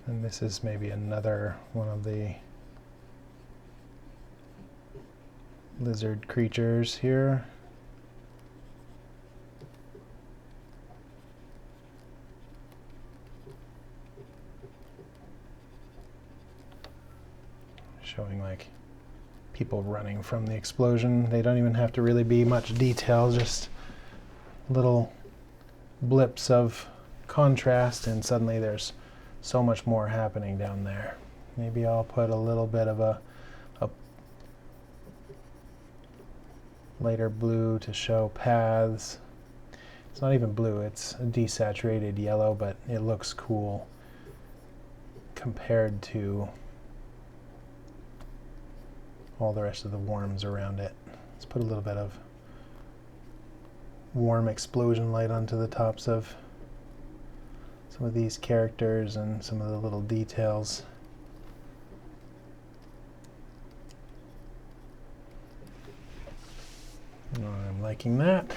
And this is maybe another one of the lizard creatures here. Showing like people running from the explosion. They don't even have to really be much detail, just little blips of contrast, and suddenly there's so much more happening down there. Maybe I'll put a little bit of a lighter blue to show paths. It's not even blue, it's a desaturated yellow, but it looks cool compared to all the rest of the worms around it. Let's put a little bit of warm explosion light onto the tops of some of these characters and some of the little details. I'm liking that.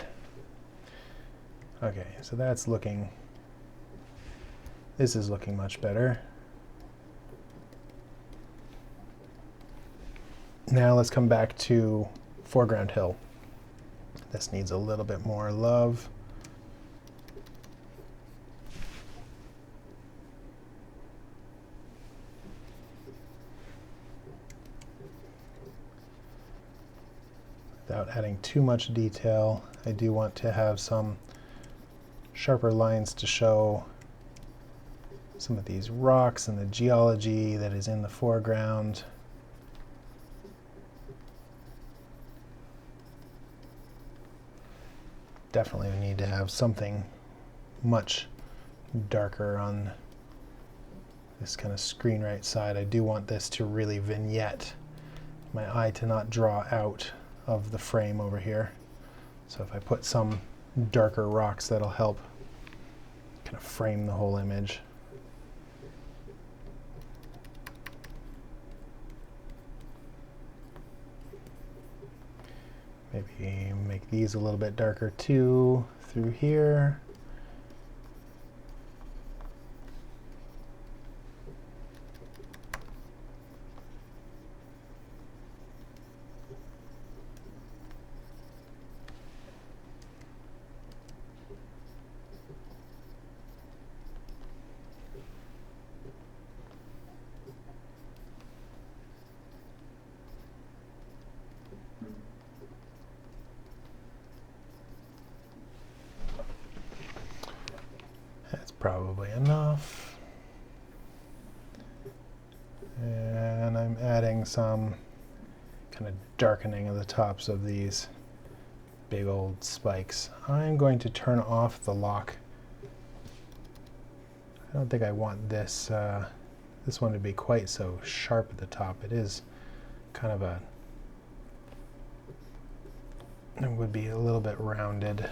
Okay, so that's looking, this is looking much better. Now let's come back to foreground hill. This needs a little bit more love. Without adding too much detail, I do want to have some sharper lines to show some of these rocks and the geology that is in the foreground. Definitely we need to have something much darker on this kind of screen right side. I do want this to really vignette, my eye to not draw out of the frame over here. So if I put some darker rocks, that'll help kind of frame the whole image. Maybe make these a little bit darker too through here. Probably enough. And I'm adding some kind of darkening of the tops of these big old spikes. I'm going to turn off the lock. I don't think I want this this one to be quite so sharp at the top. It is kind of a, it would be a little bit rounded.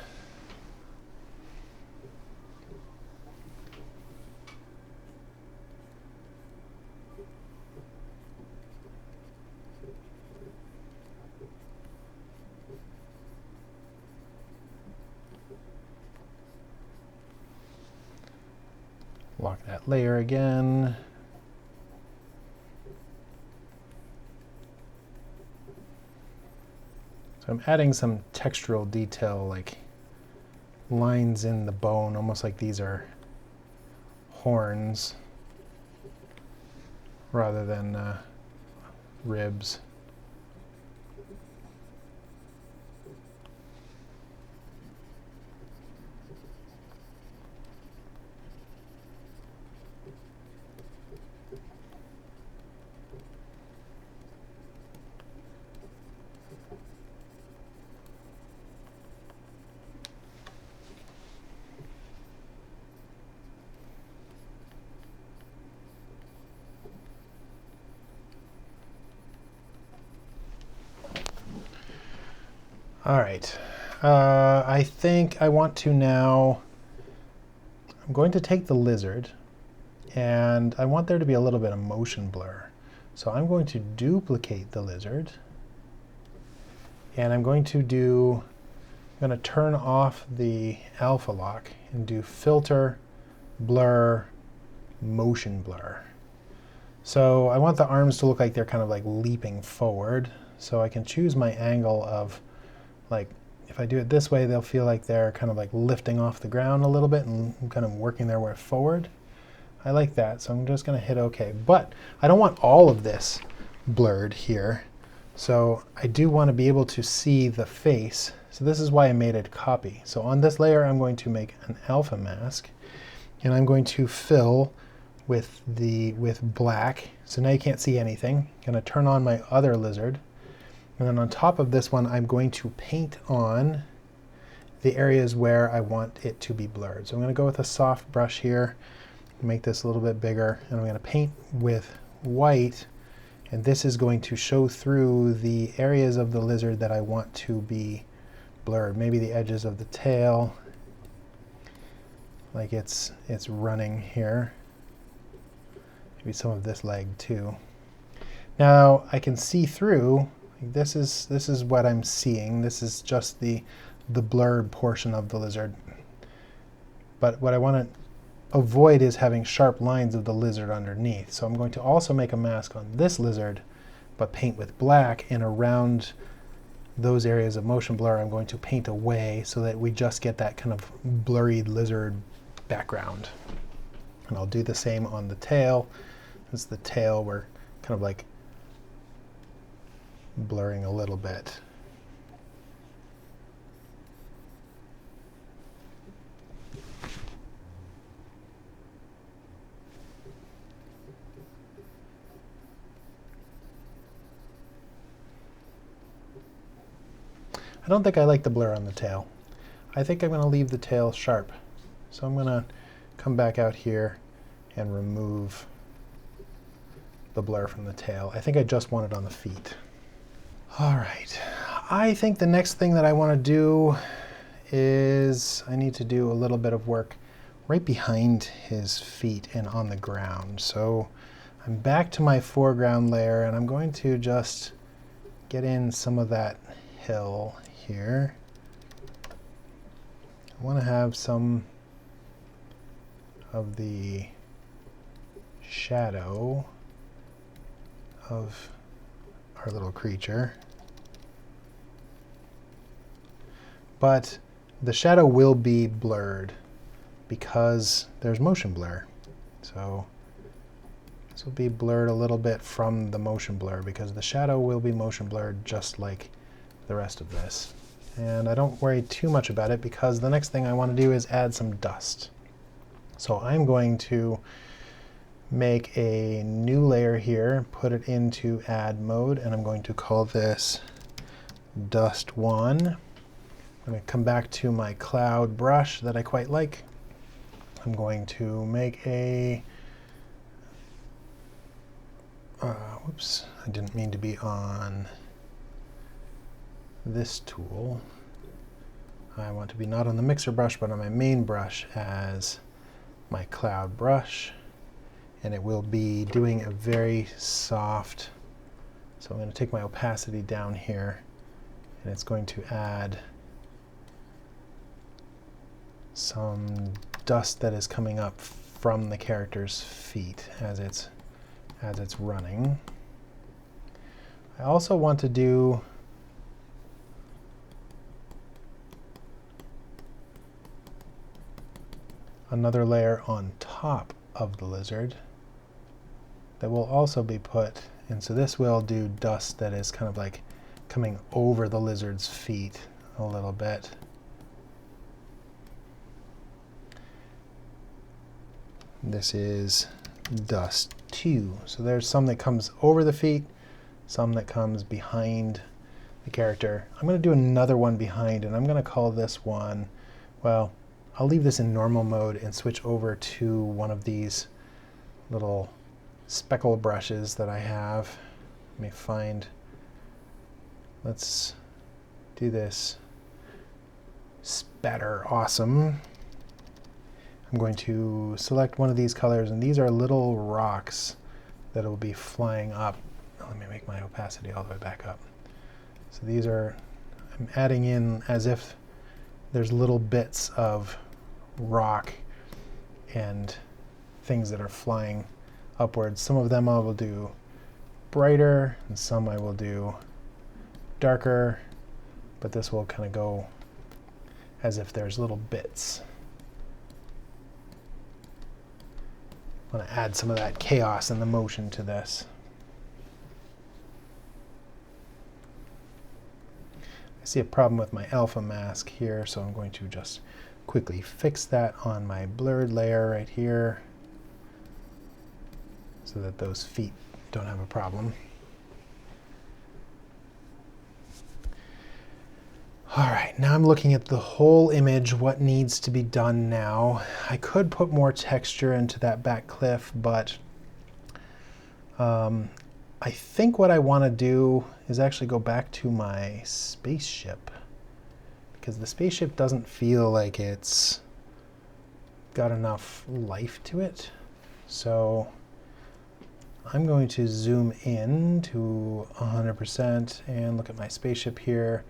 Lock that layer again. So I'm adding some textural detail, like lines in the bone, almost like these are horns rather than ribs. All right, I think I want to now, I'm going to take the lizard and I want there to be a little bit of motion blur. So I'm going to duplicate the lizard and I'm going to turn off the alpha lock and do filter, blur, motion blur. So I want the arms to look like they're kind of like leaping forward. So I can choose my angle of, like, if I do it this way, they'll feel like they're kind of like lifting off the ground a little bit and kind of working their way forward. I like that, so I'm just going to hit OK. But I don't want all of this blurred here. So I do want to be able to see the face. So this is why I made it copy. So on this layer, I'm going to make an alpha mask, and I'm going to fill with black. So now you can't see anything. I'm going to turn on my other lizard. And then on top of this one, I'm going to paint on the areas where I want it to be blurred. So I'm going to go with a soft brush here, make this a little bit bigger, and I'm going to paint with white. And this is going to show through the areas of the lizard that I want to be blurred. Maybe the edges of the tail, like it's running here. Maybe some of this leg too. Now I can see through. This is what I'm seeing. This is just the blurred portion of the lizard. But what I want to avoid is having sharp lines of the lizard underneath. So I'm going to also make a mask on this lizard, but paint with black, and around those areas of motion blur I'm going to paint away so that we just get that kind of blurry lizard background. And I'll do the same on the tail. This is the tail. We're kind of like blurring a little bit. I don't think I like the blur on the tail. I think I'm going to leave the tail sharp. So I'm going to come back out here and remove the blur from the tail. I think I just want it on the feet. All right. I think the next thing that I want to do is I need to do a little bit of work right behind his feet and on the ground. So I'm back to my foreground layer, and I'm going to just get in some of that hill here. I want to have some of the shadow of our little creature. But the shadow will be blurred because there's motion blur. So this will be blurred a little bit from the motion blur because the shadow will be motion blurred just like the rest of this. And I don't worry too much about it because the next thing I want to do is add some dust. So I'm going to make a new layer here, put it into add mode, and I'm going to call this dust 1. I'm going to come back to my cloud brush that I quite like. I'm going to make a, whoops, I didn't mean to be on this tool. I want to be not on the mixer brush, but on my main brush as my cloud brush. And it will be doing a very soft, so I'm going to take my opacity down here, and it's going to add some dust that is coming up from the character's feet as it's running. I also want to do another layer on top of the lizard that will also be put, and so this will do dust that is kind of like coming over the lizard's feet a little bit. This is dust 2. So there's some that comes over the feet, some that comes behind the character. I'm going to do another one behind, and I'm going to call this one, well, I'll leave this in normal mode and switch over to one of these little speckle brushes that I have. Let me find, let's do this spatter awesome. I'm going to select one of these colors, and these are little rocks that will be flying up. Let me make my opacity all the way back up. So these are, I'm adding in as if there's little bits of rock and things that are flying upwards. Some of them I will do brighter, and some I will do darker, but this will kind of go as if there's little bits. I want to add some of that chaos and the motion to this. I see a problem with my alpha mask here, so I'm going to just quickly fix that on my blurred layer right here so that those feet don't have a problem. All right, now I'm looking at the whole image, what needs to be done now. I could put more texture into that back cliff, but I think what I want to do is actually go back to my spaceship, because the spaceship doesn't feel like it's got enough life to it. So I'm going to zoom in to 100% and look at my spaceship here.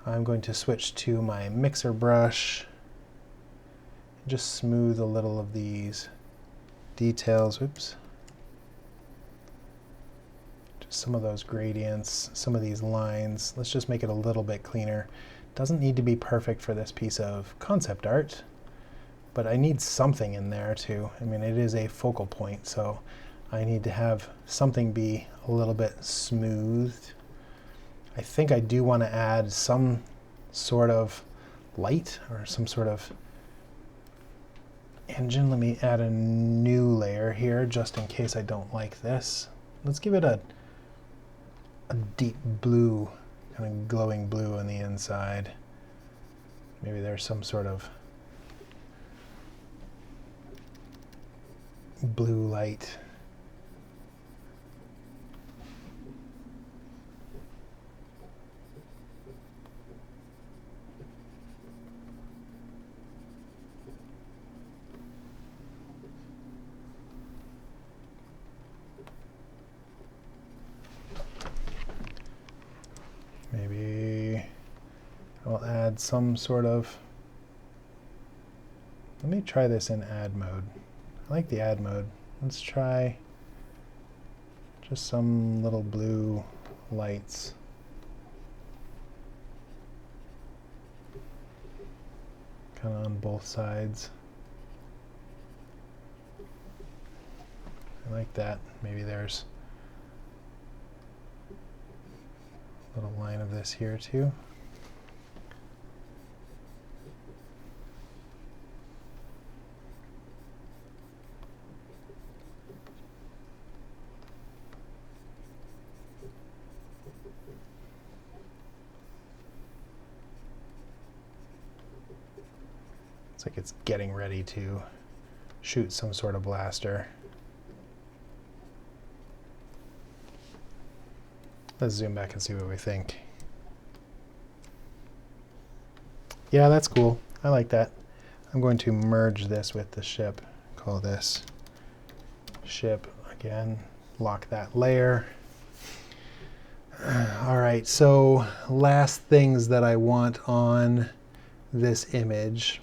I'm going to switch to my mixer brush and just smooth a little of these details. Oops. Just some of those gradients, some of these lines. Let's just make it a little bit cleaner. Doesn't need to be perfect for this piece of concept art, but I need something in there too. I mean, it is a focal point, so I need to have something be a little bit smoothed. I think I do want to add some sort of light or some sort of engine. Let me add a new layer here just in case I don't like this. Let's give it a deep blue, kind of glowing blue on the inside. Maybe there's some sort of blue light. Maybe I'll add some sort of, let me try this in add mode. I like the add mode. Let's try just some little blue lights. Kind of on both sides. I like that. Maybe there's little line of this here too. It's like it's getting ready to shoot some sort of blaster. Let's zoom back and see what we think. Yeah, that's cool. I like that. I'm going to merge this with the ship. Call this ship again. Lock that layer. All right, so last things that I want on this image.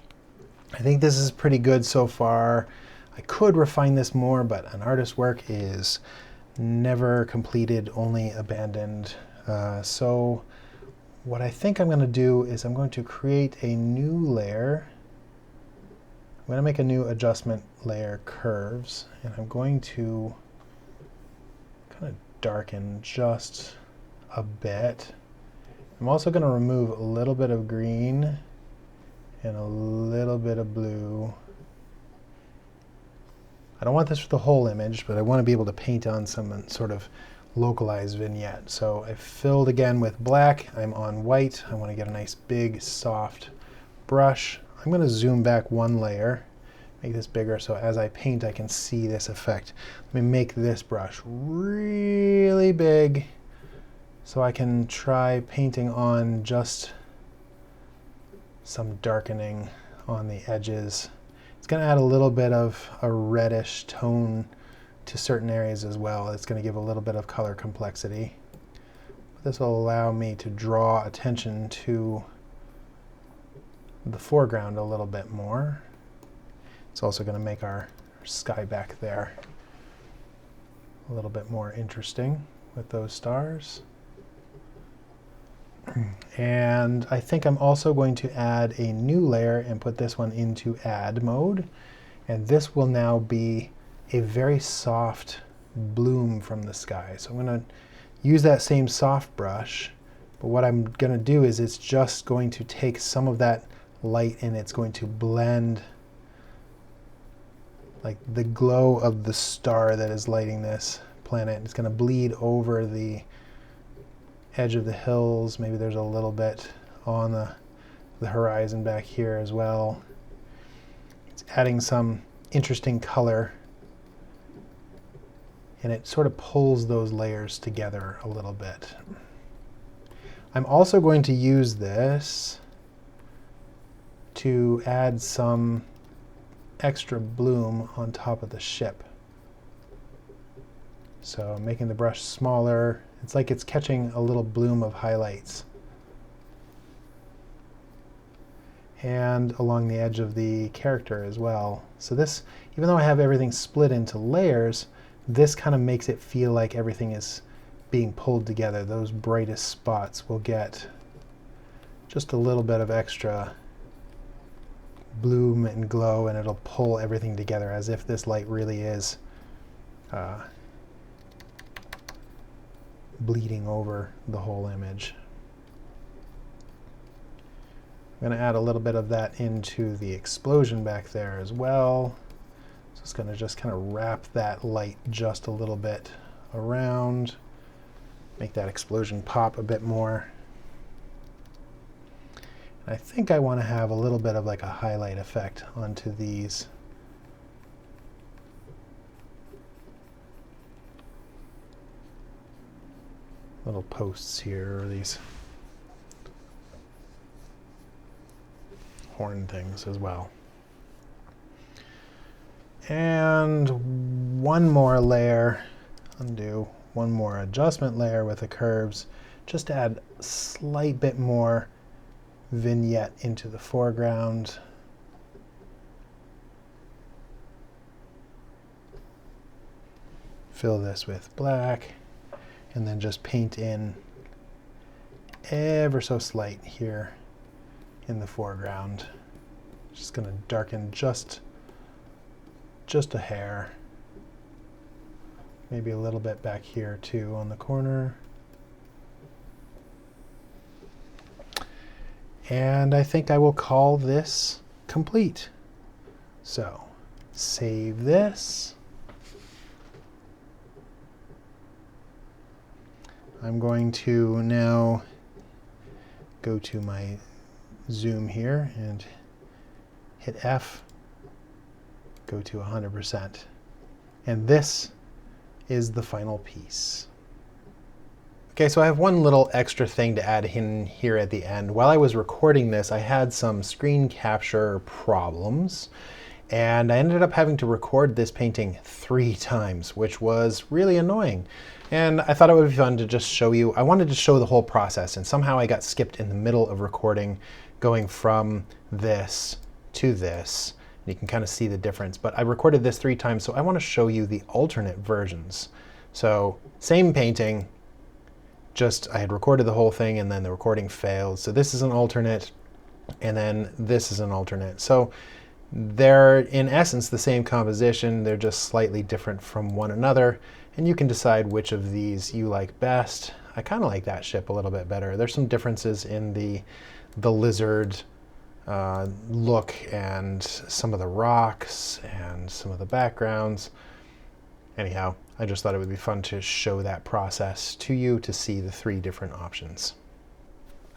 I think this is pretty good so far. I could refine this more, but an artist's work is never completed, only abandoned. So what I think I'm going to do is I'm going to create a new layer. I'm going to make a new adjustment layer, curves, and I'm going to kind of darken just a bit. I'm also going to remove a little bit of green and a little bit of blue. I don't want this for the whole image, but I want to be able to paint on some sort of localized vignette. So I filled again with black. I'm on white. I want to get a nice big soft brush. I'm going to zoom back one layer, make this bigger so as I paint I can see this effect. Let me make this brush really big so I can try painting on just some darkening on the edges. It's going to add a little bit of a reddish tone to certain areas as well. It's going to give a little bit of color complexity. This will allow me to draw attention to the foreground a little bit more. It's also going to make our sky back there. A little bit more interesting with those stars. And I think I'm also going to add a new layer and put this one into add mode. And this will now be a very soft bloom from the sky. So I'm going to use that same soft brush, but what I'm going to do is it's just going to take some of that light and it's going to blend like the glow of the star that is lighting this planet. It's going to bleed over the edge of the hills. Maybe there's a little bit on the horizon back here as well. It's adding some interesting color, and it sort of pulls those layers together a little bit. I'm also going to use this to add some extra bloom on top of the ship. So I'm making the brush smaller. It's like it's catching a little bloom of highlights. And along the edge of the character as well. So this, even though I have everything split into layers, this kind of makes it feel like everything is being pulled together. Those brightest spots will get just a little bit of extra bloom and glow, and it'll pull everything together as if this light really is bleeding over the whole image. I'm going to add a little bit of that into the explosion back there as well. So it's going to just kind of wrap that light just a little bit around, make that explosion pop a bit more. I think I want to have a little bit of like a highlight effect onto these. Little posts here, or these horn things as well. And one more layer, undo, one more adjustment layer with the curves, just to add a slight bit more vignette into the foreground. Fill this with black, and then just paint in ever so slight here in the foreground. Just going to darken just a hair. Maybe a little bit back here too on the corner. And I think I will call this complete. So save this. I'm going to now go to my zoom here and hit F, go to 100%. And this is the final piece. Okay, so I have one little extra thing to add in here at the end. While I was recording this, I had some screen capture problems, and I ended up having to record this painting 3 times, which was really annoying. And I thought it would be fun to just show you. I wanted to show the whole process, and somehow I got skipped in the middle of recording, going from this to this. You can kind of see the difference, but I recorded this 3 times, so I want to show you the alternate versions. So same painting, just I had recorded the whole thing and then the recording failed. So this is an alternate, and then this is an alternate. So they're in essence the same composition, they're just slightly different from one another, and you can decide which of these you like best. I kind of like that ship a little bit better. There's some differences in the lizard look and some of the rocks and some of the backgrounds. Anyhow, I just thought it would be fun to show that process to you to see the 3 different options.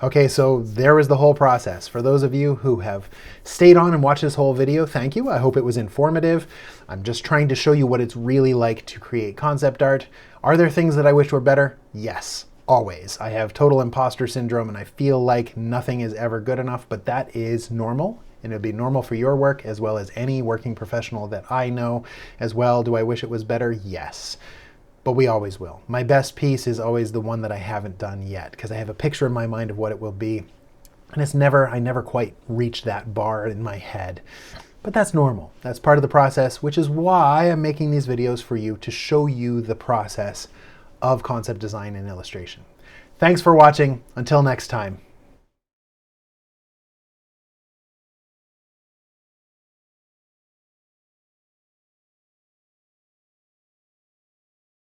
Okay, so there was the whole process. For those of you who have stayed on and watched this whole video, thank you. I hope it was informative. I'm just trying to show you what it's really like to create concept art. Are there things that I wish were better? Yes, always. I have total imposter syndrome and I feel like nothing is ever good enough, but that is normal. And it'll be normal for your work as well as any working professional that I know as well. Do I wish it was better? Yes. But we always will. My best piece is always the one that I haven't done yet, because I have a picture in my mind of what it will be. And I never quite reach that bar in my head. But that's normal. That's part of the process, which is why I'm making these videos for you to show you the process of concept design and illustration. Thanks for watching. Until next time.